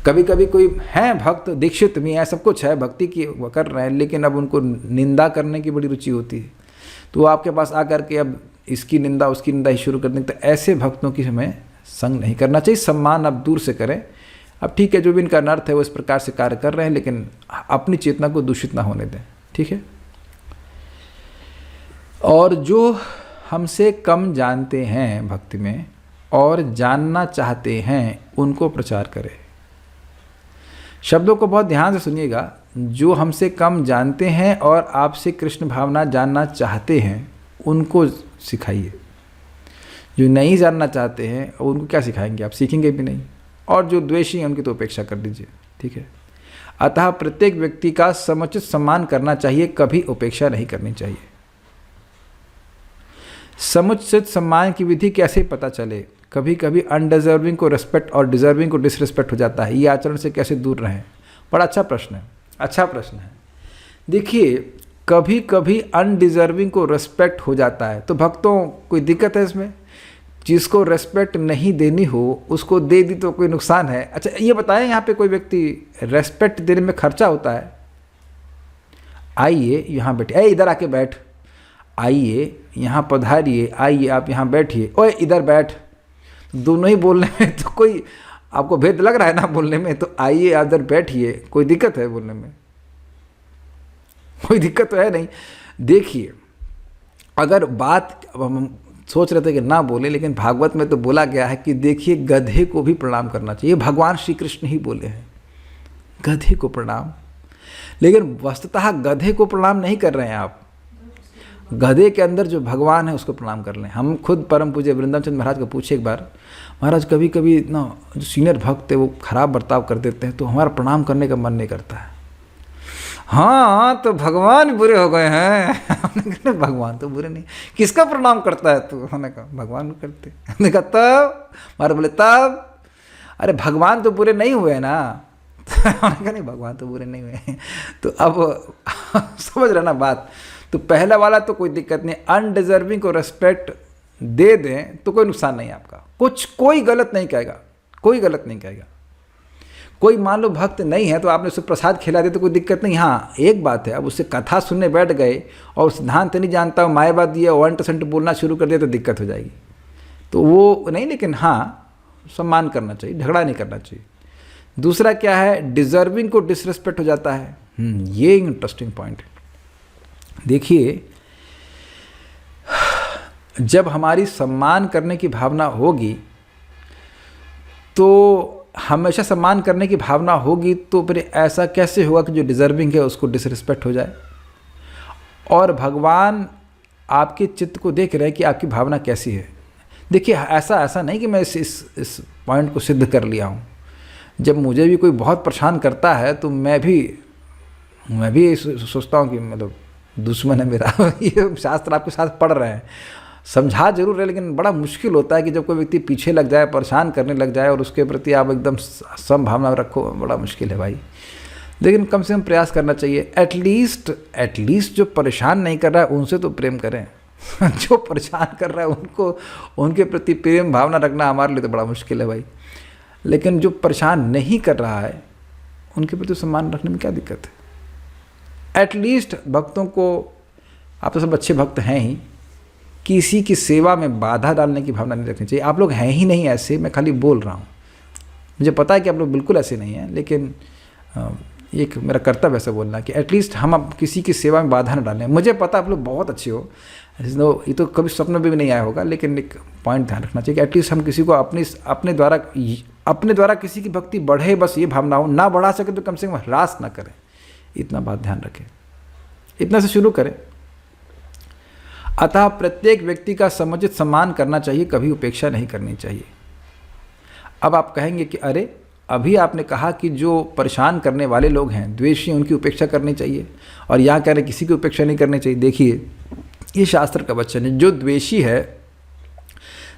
कभी कभी कोई है भक्त दीक्षित भी है, सब कुछ है, भक्ति की कर रहे हैं, लेकिन अब उनको निंदा करने की बड़ी रुचि होती है, तो वो आपके पास आकर के अब इसकी निंदा उसकी निंदा ही शुरू कर दें। तो ऐसे भक्तों की हमें संग नहीं करना चाहिए, सम्मान आप दूर से करें। अब ठीक है, जो भी इनका अनर्थ है वो इस प्रकार से कार्य कर रहे हैं, लेकिन अपनी चेतना को दूषित ना होने दें। ठीक है, और जो हमसे कम जानते हैं भक्ति में और जानना चाहते हैं, उनको प्रचार करें। शब्दों को बहुत ध्यान से सुनिएगा। जो हमसे कम जानते हैं और आपसे कृष्ण भावना जानना चाहते हैं, उनको सिखाइए। जो नहीं जानना चाहते हैं उनको क्या सिखाएंगे? आप सीखेंगे भी नहीं। और जो द्वेषी हैं उनकी तो उपेक्षा कर दीजिए। ठीक है, अतः प्रत्येक व्यक्ति का समुचित सम्मान करना चाहिए, कभी उपेक्षा नहीं करनी चाहिए। समुचित सम्मान की विधि कैसे पता चले? कभी कभी अनडिजर्विंग को रिस्पेक्ट और डिजर्विंग को डिसरिस्पेक्ट हो जाता है, ये आचरण से कैसे दूर रहें? बड़ा अच्छा प्रश्न है, अच्छा प्रश्न है। देखिए, कभी कभी अनडिजर्विंग को रिस्पेक्ट हो जाता है, तो भक्तों कोई दिक्कत है इसमें? जिसको रेस्पेक्ट नहीं देनी हो उसको दे दी तो कोई नुकसान है? अच्छा ये बताएं, यहाँ पे कोई व्यक्ति रेस्पेक्ट देने में खर्चा होता है? आइए यहाँ बैठिए, ए इधर आके बैठ, आइए यहाँ पधारिए, आइए आप यहाँ बैठिए, ओए इधर बैठ। दोनों ही बोलने में तो कोई आपको भेद लग रहा है ना बोलने में, तो आइए आप इधर बैठिए, कोई दिक्कत है बोलने में? कोई दिक्कत तो है नहीं। देखिए, अगर बात हम सोच रहे थे कि ना बोले, लेकिन भागवत में तो बोला गया है कि देखिए गधे को भी प्रणाम करना चाहिए। भगवान श्री कृष्ण ही बोले हैं गधे को प्रणाम, लेकिन वस्तुतः गधे को प्रणाम नहीं कर रहे हैं आप, गधे के अंदर जो भगवान है उसको प्रणाम कर लें। हम खुद परम पूज्य वृंदावन चंद्र महाराज को पूछे एक बार, महाराज कभी कभी ना जो सीनियर भक्त है वो खराब बर्ताव कर देते हैं तो हमारा प्रणाम करने का मन नहीं करता है। हाँ तो भगवान बुरे हो गए हैं। हमने कहा भगवान तो बुरे नहीं, किसका प्रणाम करता है तू? हमने कहा भगवान को करते। हमने कहा तब? हमारे बोले तब, अरे भगवान तो बुरे नहीं हुए ना। हमने कहा नहीं भगवान तो बुरे नहीं हुए। तो अब समझ रहे ना बात? तो पहला वाला तो कोई दिक्कत नहीं, अनडिजर्विंग को रेस्पेक्ट दे दें तो कोई नुकसान नहीं आपका, कोई गलत नहीं कहेगा, कोई गलत नहीं कहेगा। कोई मान लो भक्त नहीं है तो आपने उसे प्रसाद खिला दिया तो कोई दिक्कत नहीं। हाँ एक बात है, अब उससे कथा सुनने बैठ गए और सिद्धांत नहीं जानता, माएबाद दिया 1% बोलना शुरू कर दिया तो दिक्कत हो जाएगी, तो वो नहीं। लेकिन हाँ सम्मान करना चाहिए, झगड़ा नहीं करना चाहिए। दूसरा क्या है, डिजर्विंग को डिसरिस्पेक्ट हो जाता है। ये इंटरेस्टिंग पॉइंट है। देखिए, जब हमारी सम्मान करने की भावना होगी तो हमेशा सम्मान करने की भावना होगी, तो फिर ऐसा कैसे होगा कि जो डिजर्विंग है उसको डिसरिस्पेक्ट हो जाए? और भगवान आपके चित्त को देख रहे हैं कि आपकी भावना कैसी है। देखिए ऐसा नहीं कि मैं इस पॉइंट को सिद्ध कर लिया हूँ। जब मुझे भी कोई बहुत परेशान करता है तो मैं भी सोचता हूँ कि मतलब दुश्मन है मेरा। ये शास्त्र आपके साथ पढ़ रहे हैं, समझा जरूर है, लेकिन बड़ा मुश्किल होता है कि जब कोई व्यक्ति पीछे लग जाए, परेशान करने लग जाए और उसके प्रति आप एकदम समभावना रखो, बड़ा मुश्किल है भाई। लेकिन कम से कम प्रयास करना चाहिए। एटलीस्ट जो परेशान नहीं कर रहा है उनसे तो प्रेम करें। जो परेशान कर रहा है उनके प्रति प्रेम भावना रखना हमारे लिए तो बड़ा मुश्किल है भाई। लेकिन जो परेशान नहीं कर रहा है उनके प्रति सम्मान रखने में क्या दिक्कत है? एटलीस्ट भक्तों को, आप तो सब अच्छे भक्त हैं ही, किसी की सेवा में बाधा डालने की भावना नहीं रखनी चाहिए। आप लोग हैं ही नहीं ऐसे, मैं खाली बोल रहा हूँ, मुझे पता है कि आप लोग बिल्कुल ऐसे नहीं हैं, लेकिन एक मेरा कर्तव्य ऐसा बोलना कि एटलीस्ट हम अब किसी की सेवा में बाधा न डालें। मुझे पता आप लोग बहुत अच्छे हो, ये तो कभी सपने में भी नहीं आया होगा, लेकिन एक पॉइंट ध्यान रखना चाहिए कि एटलीस्ट हम किसी को अपने द्वारा किसी की भक्ति बढ़े, बस ये भावना हो। ना बढ़ा सके तो कम से कम ह्रास ना करें, इतना बात ध्यान रखें, इतना से शुरू करें। अतः प्रत्येक व्यक्ति का समुचित सम्मान करना चाहिए, कभी उपेक्षा नहीं करनी चाहिए। अब आप कहेंगे कि अरे अभी आपने कहा कि जो परेशान करने वाले लोग हैं, द्वेषी, उनकी उपेक्षा करनी चाहिए, और यहाँ कह रहे किसी की उपेक्षा नहीं करनी चाहिए। देखिए ये शास्त्र का वचन है, जो द्वेषी है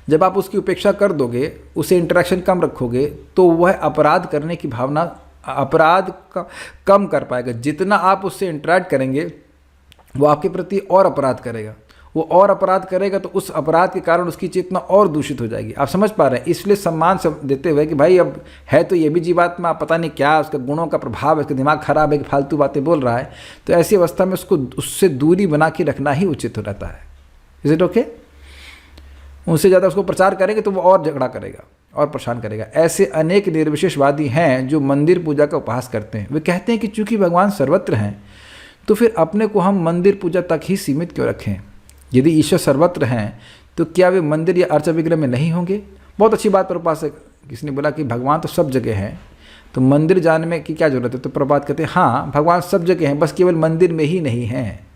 जब आप उसकी उपेक्षा कर दोगे, उसे इंटरेक्शन कम रखोगे, तो वह अपराध करने की भावना, अपराध का कम कर पाएगा। जितना आप उससे इंटरेक्ट करेंगे वो आपके प्रति और अपराध करेगा, वो और अपराध करेगा तो उस अपराध के कारण उसकी चेतना और दूषित हो जाएगी। आप समझ पा रहे हैं? इसलिए सम्मान से देते हुए कि भाई अब है तो ये भी जीवात्मा, पता नहीं क्या उसके गुणों का प्रभाव है, उसका दिमाग खराब है कि फालतू बातें बोल रहा है, तो ऐसी अवस्था में उससे दूरी बना के रखना ही उचित हो रहता है। Is it okay? उनसे ज़्यादा उसको प्रचार करेंगे तो वो और झगड़ा करेगा और परेशान करेगा। ऐसे अनेक निर्विशेषवादी हैं जो मंदिर पूजा का उपहास करते हैं। वे कहते हैं कि चूंकि भगवान सर्वत्र हैं तो फिर अपने को हम मंदिर पूजा तक ही सीमित क्यों रखें? यदि ईश्वर सर्वत्र हैं तो क्या वे मंदिर या अर्चा विग्रह में नहीं होंगे? बहुत अच्छी बात प्रभुपाद, किसी ने बोला कि भगवान तो सब जगह हैं, तो मंदिर जाने में की क्या जरूरत है? तो प्रभुपाद कहते हैं हाँ भगवान सब जगह हैं, बस केवल मंदिर में ही नहीं हैं।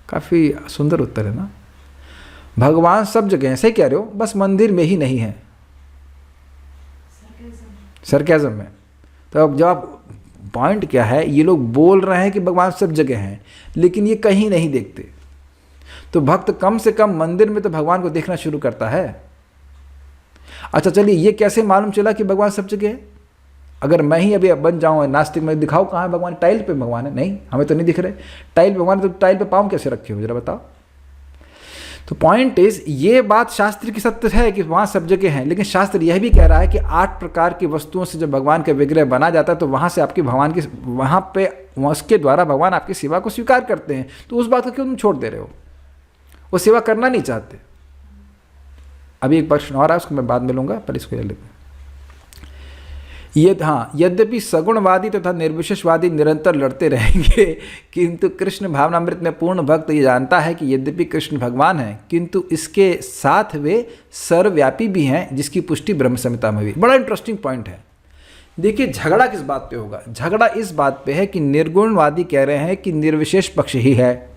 काफ़ी सुंदर उत्तर है ना? भगवान सब जगह हैं, सही कह रहे हो, बस मंदिर में ही नहीं है। सरकाज़म में। तो अब जब पॉइंट क्या है, ये लोग बोल रहे हैं कि भगवान सब जगह हैं, लेकिन ये कहीं नहीं देखते। तो भक्त कम से कम मंदिर में तो भगवान को देखना शुरू करता है। अच्छा चलिए, ये कैसे मालूम चला कि भगवान सब जगह है? अगर मैं ही अभी बन जाऊँ नास्तिक, में दिखाओ कहाँ है भगवान? टाइल पे भगवान है? नहीं, हमें तो नहीं दिख रहे। टाइल पे भगवान, तो टाइल पे पाँव कैसे रखे हो जरा बताओ। तो पॉइंट इज, ये बात शास्त्र की सत्य है कि वहाँ सब जगह हैं, लेकिन शास्त्र यह भी कह रहा है कि 8 प्रकार की वस्तुओं से जब भगवान का विग्रह बना जाता है तो वहाँ से आपकी भगवान की, वहाँ पे उसके द्वारा भगवान आपकी सेवा को स्वीकार करते हैं। तो उस बात को क्यों तुम छोड़ दे रहे हो? वो सेवा करना नहीं चाहते। अभी एक प्रश्न और है, उसको मैं बाद में लूँगा, पहले इसको ले लेते हैं। यद्यपि सगुणवादी तथा निर्विशेषवादी निरंतर लड़ते रहेंगे, किंतु कृष्ण भावनामृत में पूर्ण भक्त ये जानता है कि यद्यपि कृष्ण भगवान हैं, किंतु इसके साथ वे सर्वव्यापी भी हैं, जिसकी पुष्टि ब्रह्म संहिता में भी। बड़ा इंटरेस्टिंग पॉइंट है। देखिए, झगड़ा किस बात पे होगा? झगड़ा इस बात पे है कि निर्गुणवादी कह रहे हैं कि निर्विशेष पक्ष ही है,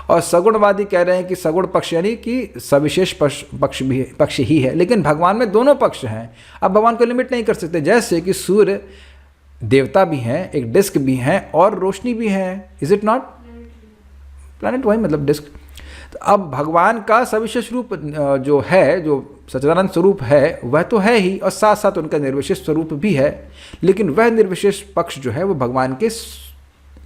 और सगुणवादी कह रहे हैं कि सगुण पक्ष यानी कि सविशेष पक्ष ही है। लेकिन भगवान में दोनों पक्ष हैं। अब भगवान को लिमिट नहीं कर सकते। जैसे कि सूर्य देवता भी हैं, एक डिस्क भी हैं, और रोशनी भी है। Is it not? प्लैनेट वही मतलब डिस्क। तो अब भगवान का सविशेष रूप जो है, जो सच्चिदानंद स्वरूप है, वह तो है ही, और साथ साथ उनका निर्विशेष स्वरूप भी है। लेकिन वह निर्विशेष पक्ष जो है वो भगवान के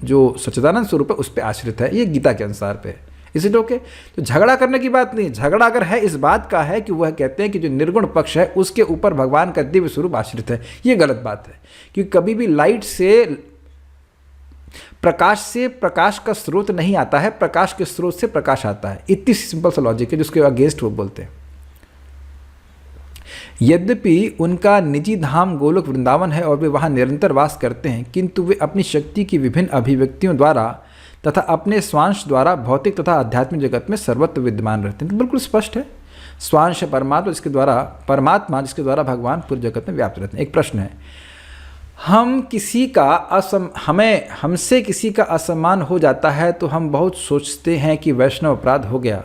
जो सच्चिदानंद स्वरूप है उस पर आश्रित है। ये गीता के अनुसार पे। Is it okay? तो झगड़ा करने की बात नहीं। झगड़ा अगर है इस बात का है कि वह कहते हैं कि जो निर्गुण पक्ष है उसके ऊपर भगवान का दिव्य स्वरूप आश्रित है। ये गलत बात है, क्योंकि कभी भी लाइट से प्रकाश का स्रोत नहीं आता है, प्रकाश के स्रोत से प्रकाश आता है। इतनी सिंपल सा लॉजिक है जिसके अगेंस्ट वो बोलते हैं। यद्यपि उनका निजी धाम गोलोक वृंदावन है और वे वहाँ निरंतर वास करते हैं, किंतु वे अपनी शक्ति की विभिन्न अभिव्यक्तियों द्वारा तथा अपने स्वांश द्वारा भौतिक तथा आध्यात्मिक जगत में सर्वत्र विद्यमान रहते हैं। तो बिल्कुल स्पष्ट है, स्वांश परमात्मा जिसके द्वारा भगवान पूरे जगत में व्याप्त रहते हैं। एक प्रश्न है, हमसे किसी का असम्मान हो जाता है तो हम बहुत सोचते हैं कि वैष्णव अपराध हो गया,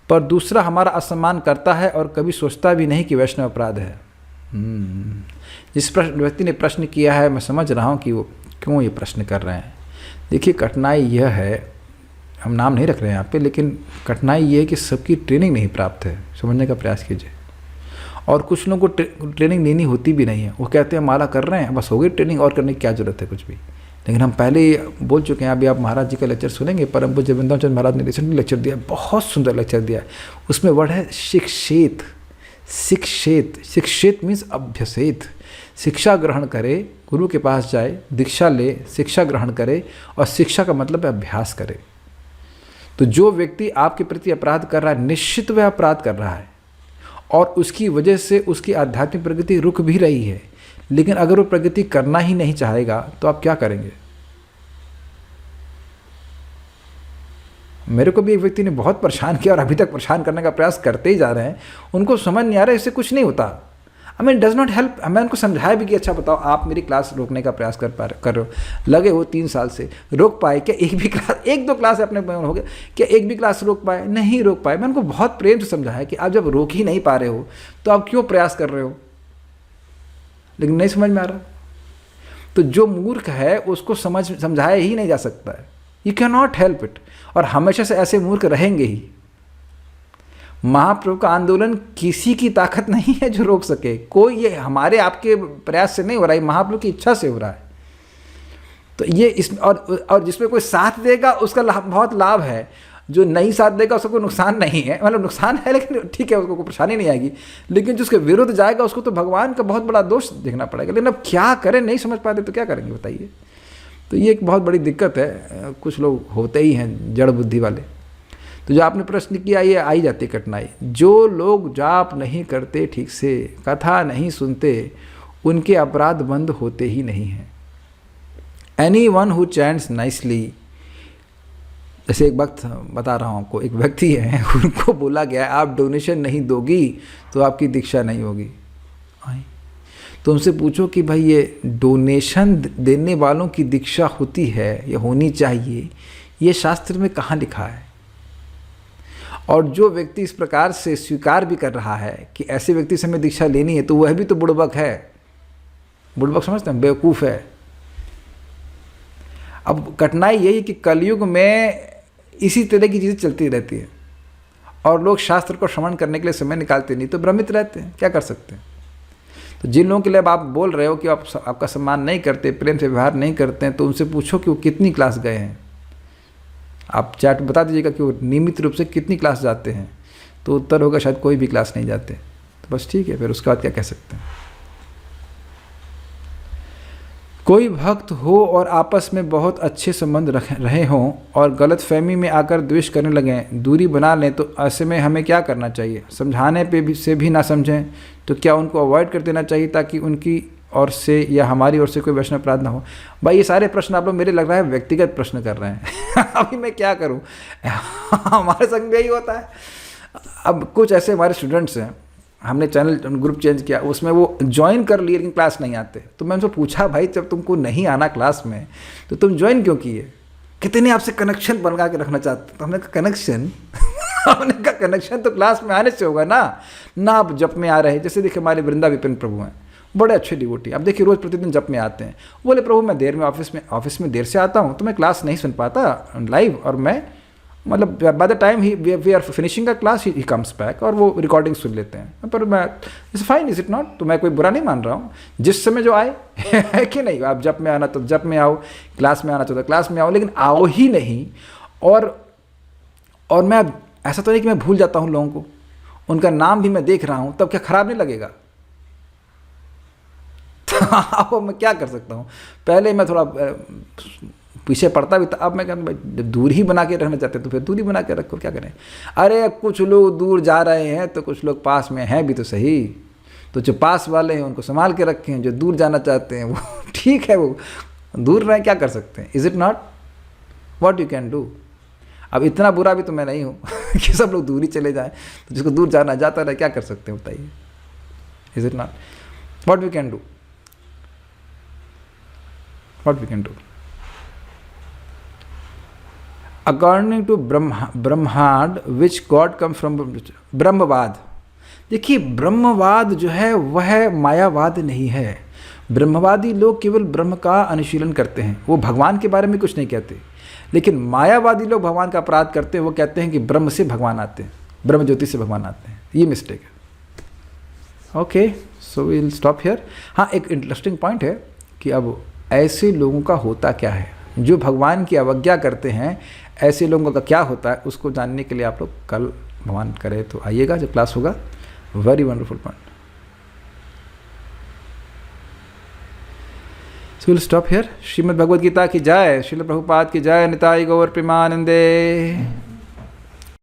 पर दूसरा हमारा असम्मान करता है और कभी सोचता भी नहीं कि वैष्णव अपराध है। जिस व्यक्ति ने प्रश्न किया है, मैं समझ रहा हूँ कि वो क्यों ये प्रश्न कर रहे हैं। देखिए, कठिनाई यह है, हम नाम नहीं रख रहे हैं यहाँ पे, लेकिन कठिनाई ये है कि सबकी ट्रेनिंग नहीं प्राप्त है। समझने का प्रयास कीजिए। और कुछ लोगों को ट्रेनिंग लेनी होती भी नहीं है। वो कहते हैं माला कर रहे हैं, बस हो गई ट्रेनिंग, और करने की क्या जरूरत है कुछ भी। लेकिन हम पहले ही बोल चुके हैं। अभी आप महाराज जी का लेक्चर सुनेंगे। परम पूज्य वृंदावन चंद्र महाराज ने रिसेंटली लेक्चर दिया, बहुत सुंदर लेक्चर दिया। उसमें वर्ड है शिक्षेत। शिक्षेत मीन्स अभ्यसेत। शिक्षा ग्रहण करे, गुरु के पास जाए, दीक्षा ले, शिक्षा ग्रहण करे, और शिक्षा का मतलब है अभ्यास करे। तो जो व्यक्ति आपके प्रति अपराध कर रहा है, निश्चित वह अपराध कर रहा है, और उसकी वजह से उसकी आध्यात्मिक प्रगति रुक भी रही है। लेकिन अगर वो प्रगति करना ही नहीं चाहेगा तो आप क्या करेंगे? मेरे को भी एक व्यक्ति ने बहुत परेशान किया, और अभी तक परेशान करने का प्रयास करते ही जा रहे हैं। उनको समझ नहीं आ रहा है, इससे कुछ नहीं होता। I mean does not help. मैं उनको समझाया भी कि अच्छा बताओ, आप मेरी क्लास रोकने का प्रयास कर रहे हो, लगे हो 3 साल से, रोक पाए क्या? एक भी क्लास, 1-2 क्लास अपने हो गया क्या? एक भी क्लास रोक पाए? नहीं रोक पाए। मैं उनको बहुत प्रेम से समझाया कि आप जब रोक ही नहीं पा रहे हो तो आप क्यों प्रयास कर रहे हो? लेकिन नहीं समझ में आ रहा। तो जो मूर्ख है उसको समझाया ही नहीं जा सकता है। You can not help it. और हमेशा से ऐसे मूर्ख रहेंगे ही। महाप्रभु का आंदोलन किसी की ताकत नहीं है जो रोक सके। कोई, ये हमारे आपके प्रयास से नहीं हो रहा है, महाप्रभु की इच्छा से हो रहा है। तो ये इस और जिसमें कोई साथ देगा उसका बहुत लाभ है, जो नहीं साथ देगा उसको कोई नुकसान नहीं है। मतलब नुकसान है लेकिन ठीक है, उसको कोई परेशानी नहीं आएगी। लेकिन जिसके विरुद्ध जाएगा उसको तो भगवान का बहुत बड़ा दोष देखना पड़ेगा। लेकिन अब क्या करें, नहीं समझ पाते तो क्या करेंगे बताइए। तो ये एक बहुत बड़ी दिक्कत है। कुछ लोग होते ही हैं जड़ बुद्धि वाले। तो जो आपने प्रश्न किया, ये आई जाती कठिनाई। जो लोग जाप नहीं करते, ठीक से कथा नहीं सुनते, उनके अपराध बंद होते ही नहीं हैं। एनीवन हु चैंट्स नाइसली, जैसे एक वक्त बता रहा हूँ आपको, एक व्यक्ति है, उनको बोला गया आप डोनेशन नहीं दोगी तो आपकी दीक्षा नहीं होगी। तो उनसे पूछो कि भाई ये डोनेशन देने वालों की दीक्षा होती है या होनी चाहिए, ये शास्त्र में कहाँ लिखा है? और जो व्यक्ति इस प्रकार से स्वीकार भी कर रहा है कि ऐसे व्यक्ति से हमें दीक्षा लेनी है, तो वह भी तो बुड़बक है। बुड़बक समझते हैं, बेवकूफ़ है। अब कठिनाई यही कि कलयुग में इसी तरह की चीज़ें चलती रहती है और लोग शास्त्र को श्रवण करने के लिए समय निकालते नहीं तो भ्रमित रहते हैं, क्या कर सकते हैं। तो जिन लोगों के लिए अब आप बोल रहे हो कि आप आपका सम्मान नहीं करते, प्रेम से व्यवहार नहीं करते हैं, तो उनसे पूछो कि वो कितनी क्लास गए हैं। आप चैट बता दीजिएगा कि वो नियमित रूप से कितनी क्लास जाते हैं, तो उत्तर होगा शायद कोई भी क्लास नहीं जाते। तो बस ठीक है, फिर उसके बाद क्या कह सकते हैं। कोई भक्त हो और आपस में बहुत अच्छे संबंध रहे हों और गलतफहमी में आकर द्वेष करने लगें, दूरी बना लें, तो ऐसे में हमें क्या करना चाहिए। समझाने पे भी से भी ना समझें तो क्या उनको अवॉइड कर देना चाहिए ताकि उनकी ओर से या हमारी ओर से कोई वैष्णव अपराध ना हो। भाई ये सारे प्रश्न आप लोग मेरे लग रहा है व्यक्तिगत प्रश्न कर रहे हैं अभी मैं क्या करूँ हमारे संग में यही होता है। अब कुछ ऐसे हमारे स्टूडेंट्स हैं, हमने चैनल ग्रुप चेंज किया, उसमें वो ज्वाइन कर लिए लेकिन क्लास नहीं आते। तो मैं उनसे पूछा, भाई जब तुमको नहीं आना क्लास में तो तुम ज्वाइन क्यों किए। कितने आपसे कनेक्शन बना के रखना चाहते। तो हमने कहा कनेक्शन हमने कहा कनेक्शन तो क्लास में आने से होगा ना आप जप में आ रहे। जैसे देखिए हमारे वृंदा विपिन प्रभु हैं, बड़े अच्छे डिवोटी, अब देखिए रोज़ प्रतिदिन जप में आते हैं। बोले प्रभु मैं देर में ऑफिस में देर से आता हूँ तो मैं क्लास नहीं सुन पाता लाइव, और मैं मतलब by the time we are finishing the class ही कम्स बैक और वो रिकॉर्डिंग सुन लेते हैं। पर मैं it's fine, is it not. तो मैं कोई बुरा नहीं मान रहा हूँ, जिस समय जो आए है कि नहीं। आप जब में आना तो जब में आओ, क्लास में आना तो क्लास में आओ, लेकिन आओ ही नहीं। और मैं ऐसा तो नहीं कि मैं भूल जाता हूँ लोगों को, उनका नाम भी मैं देख रहा हूँ, तब क्या खराब नहीं लगेगा। अब मैं क्या कर सकता हूँ। पहले मैं थोड़ा पीछे पड़ता भी था, अब मैं कहता जब दूर ही बना के रहना चाहते तो फिर दूरी बना के रखो, क्या करें। अरे कुछ लोग दूर जा रहे हैं तो कुछ लोग पास में हैं भी तो सही। तो जो पास वाले हैं उनको संभाल के रखे हैं, जो दूर जाना चाहते हैं वो ठीक है, वो दूर रहें, क्या कर सकते हैं। Is it not what you can do. अब इतना बुरा भी तो मैं नहीं हूँ कि सब लोग दूर ही चले जाएं, तो जिसको दूर जाना जाता रहे, क्या कर सकते हैं बताइए। Is it not what we can do, what we can do. According to ब्रह्मांड विच गॉड कम फ्रॉम ब्रह्मवाद। देखिए ब्रह्मवाद जो है वह मायावाद नहीं है। ब्रह्मवादी लोग केवल ब्रह्म का अनुशीलन करते हैं, वो भगवान के बारे में कुछ नहीं कहते। लेकिन मायावादी लोग भगवान का अपराध करते हैं, वो कहते हैं कि ब्रह्म से भगवान आते हैं, ब्रह्म ज्योति से भगवान आते हैं। ये मिस्टेक है। Okay, so we will stop here. हाँ, एक इंटरेस्टिंग पॉइंट है कि अब ऐसे लोगों का होता क्या है जो भगवान की अवज्ञा करते हैं। ऐसे लोगों का क्या होता है उसको जानने के लिए आप लोग कल भगवान करे तो आइएगा जब क्लास होगा। Very wonderful point. So will stop here. Shrimad Bhagavad Gita की जय, श्रील प्रभुपाद की जय, निताई गौर प्रेमानंदे।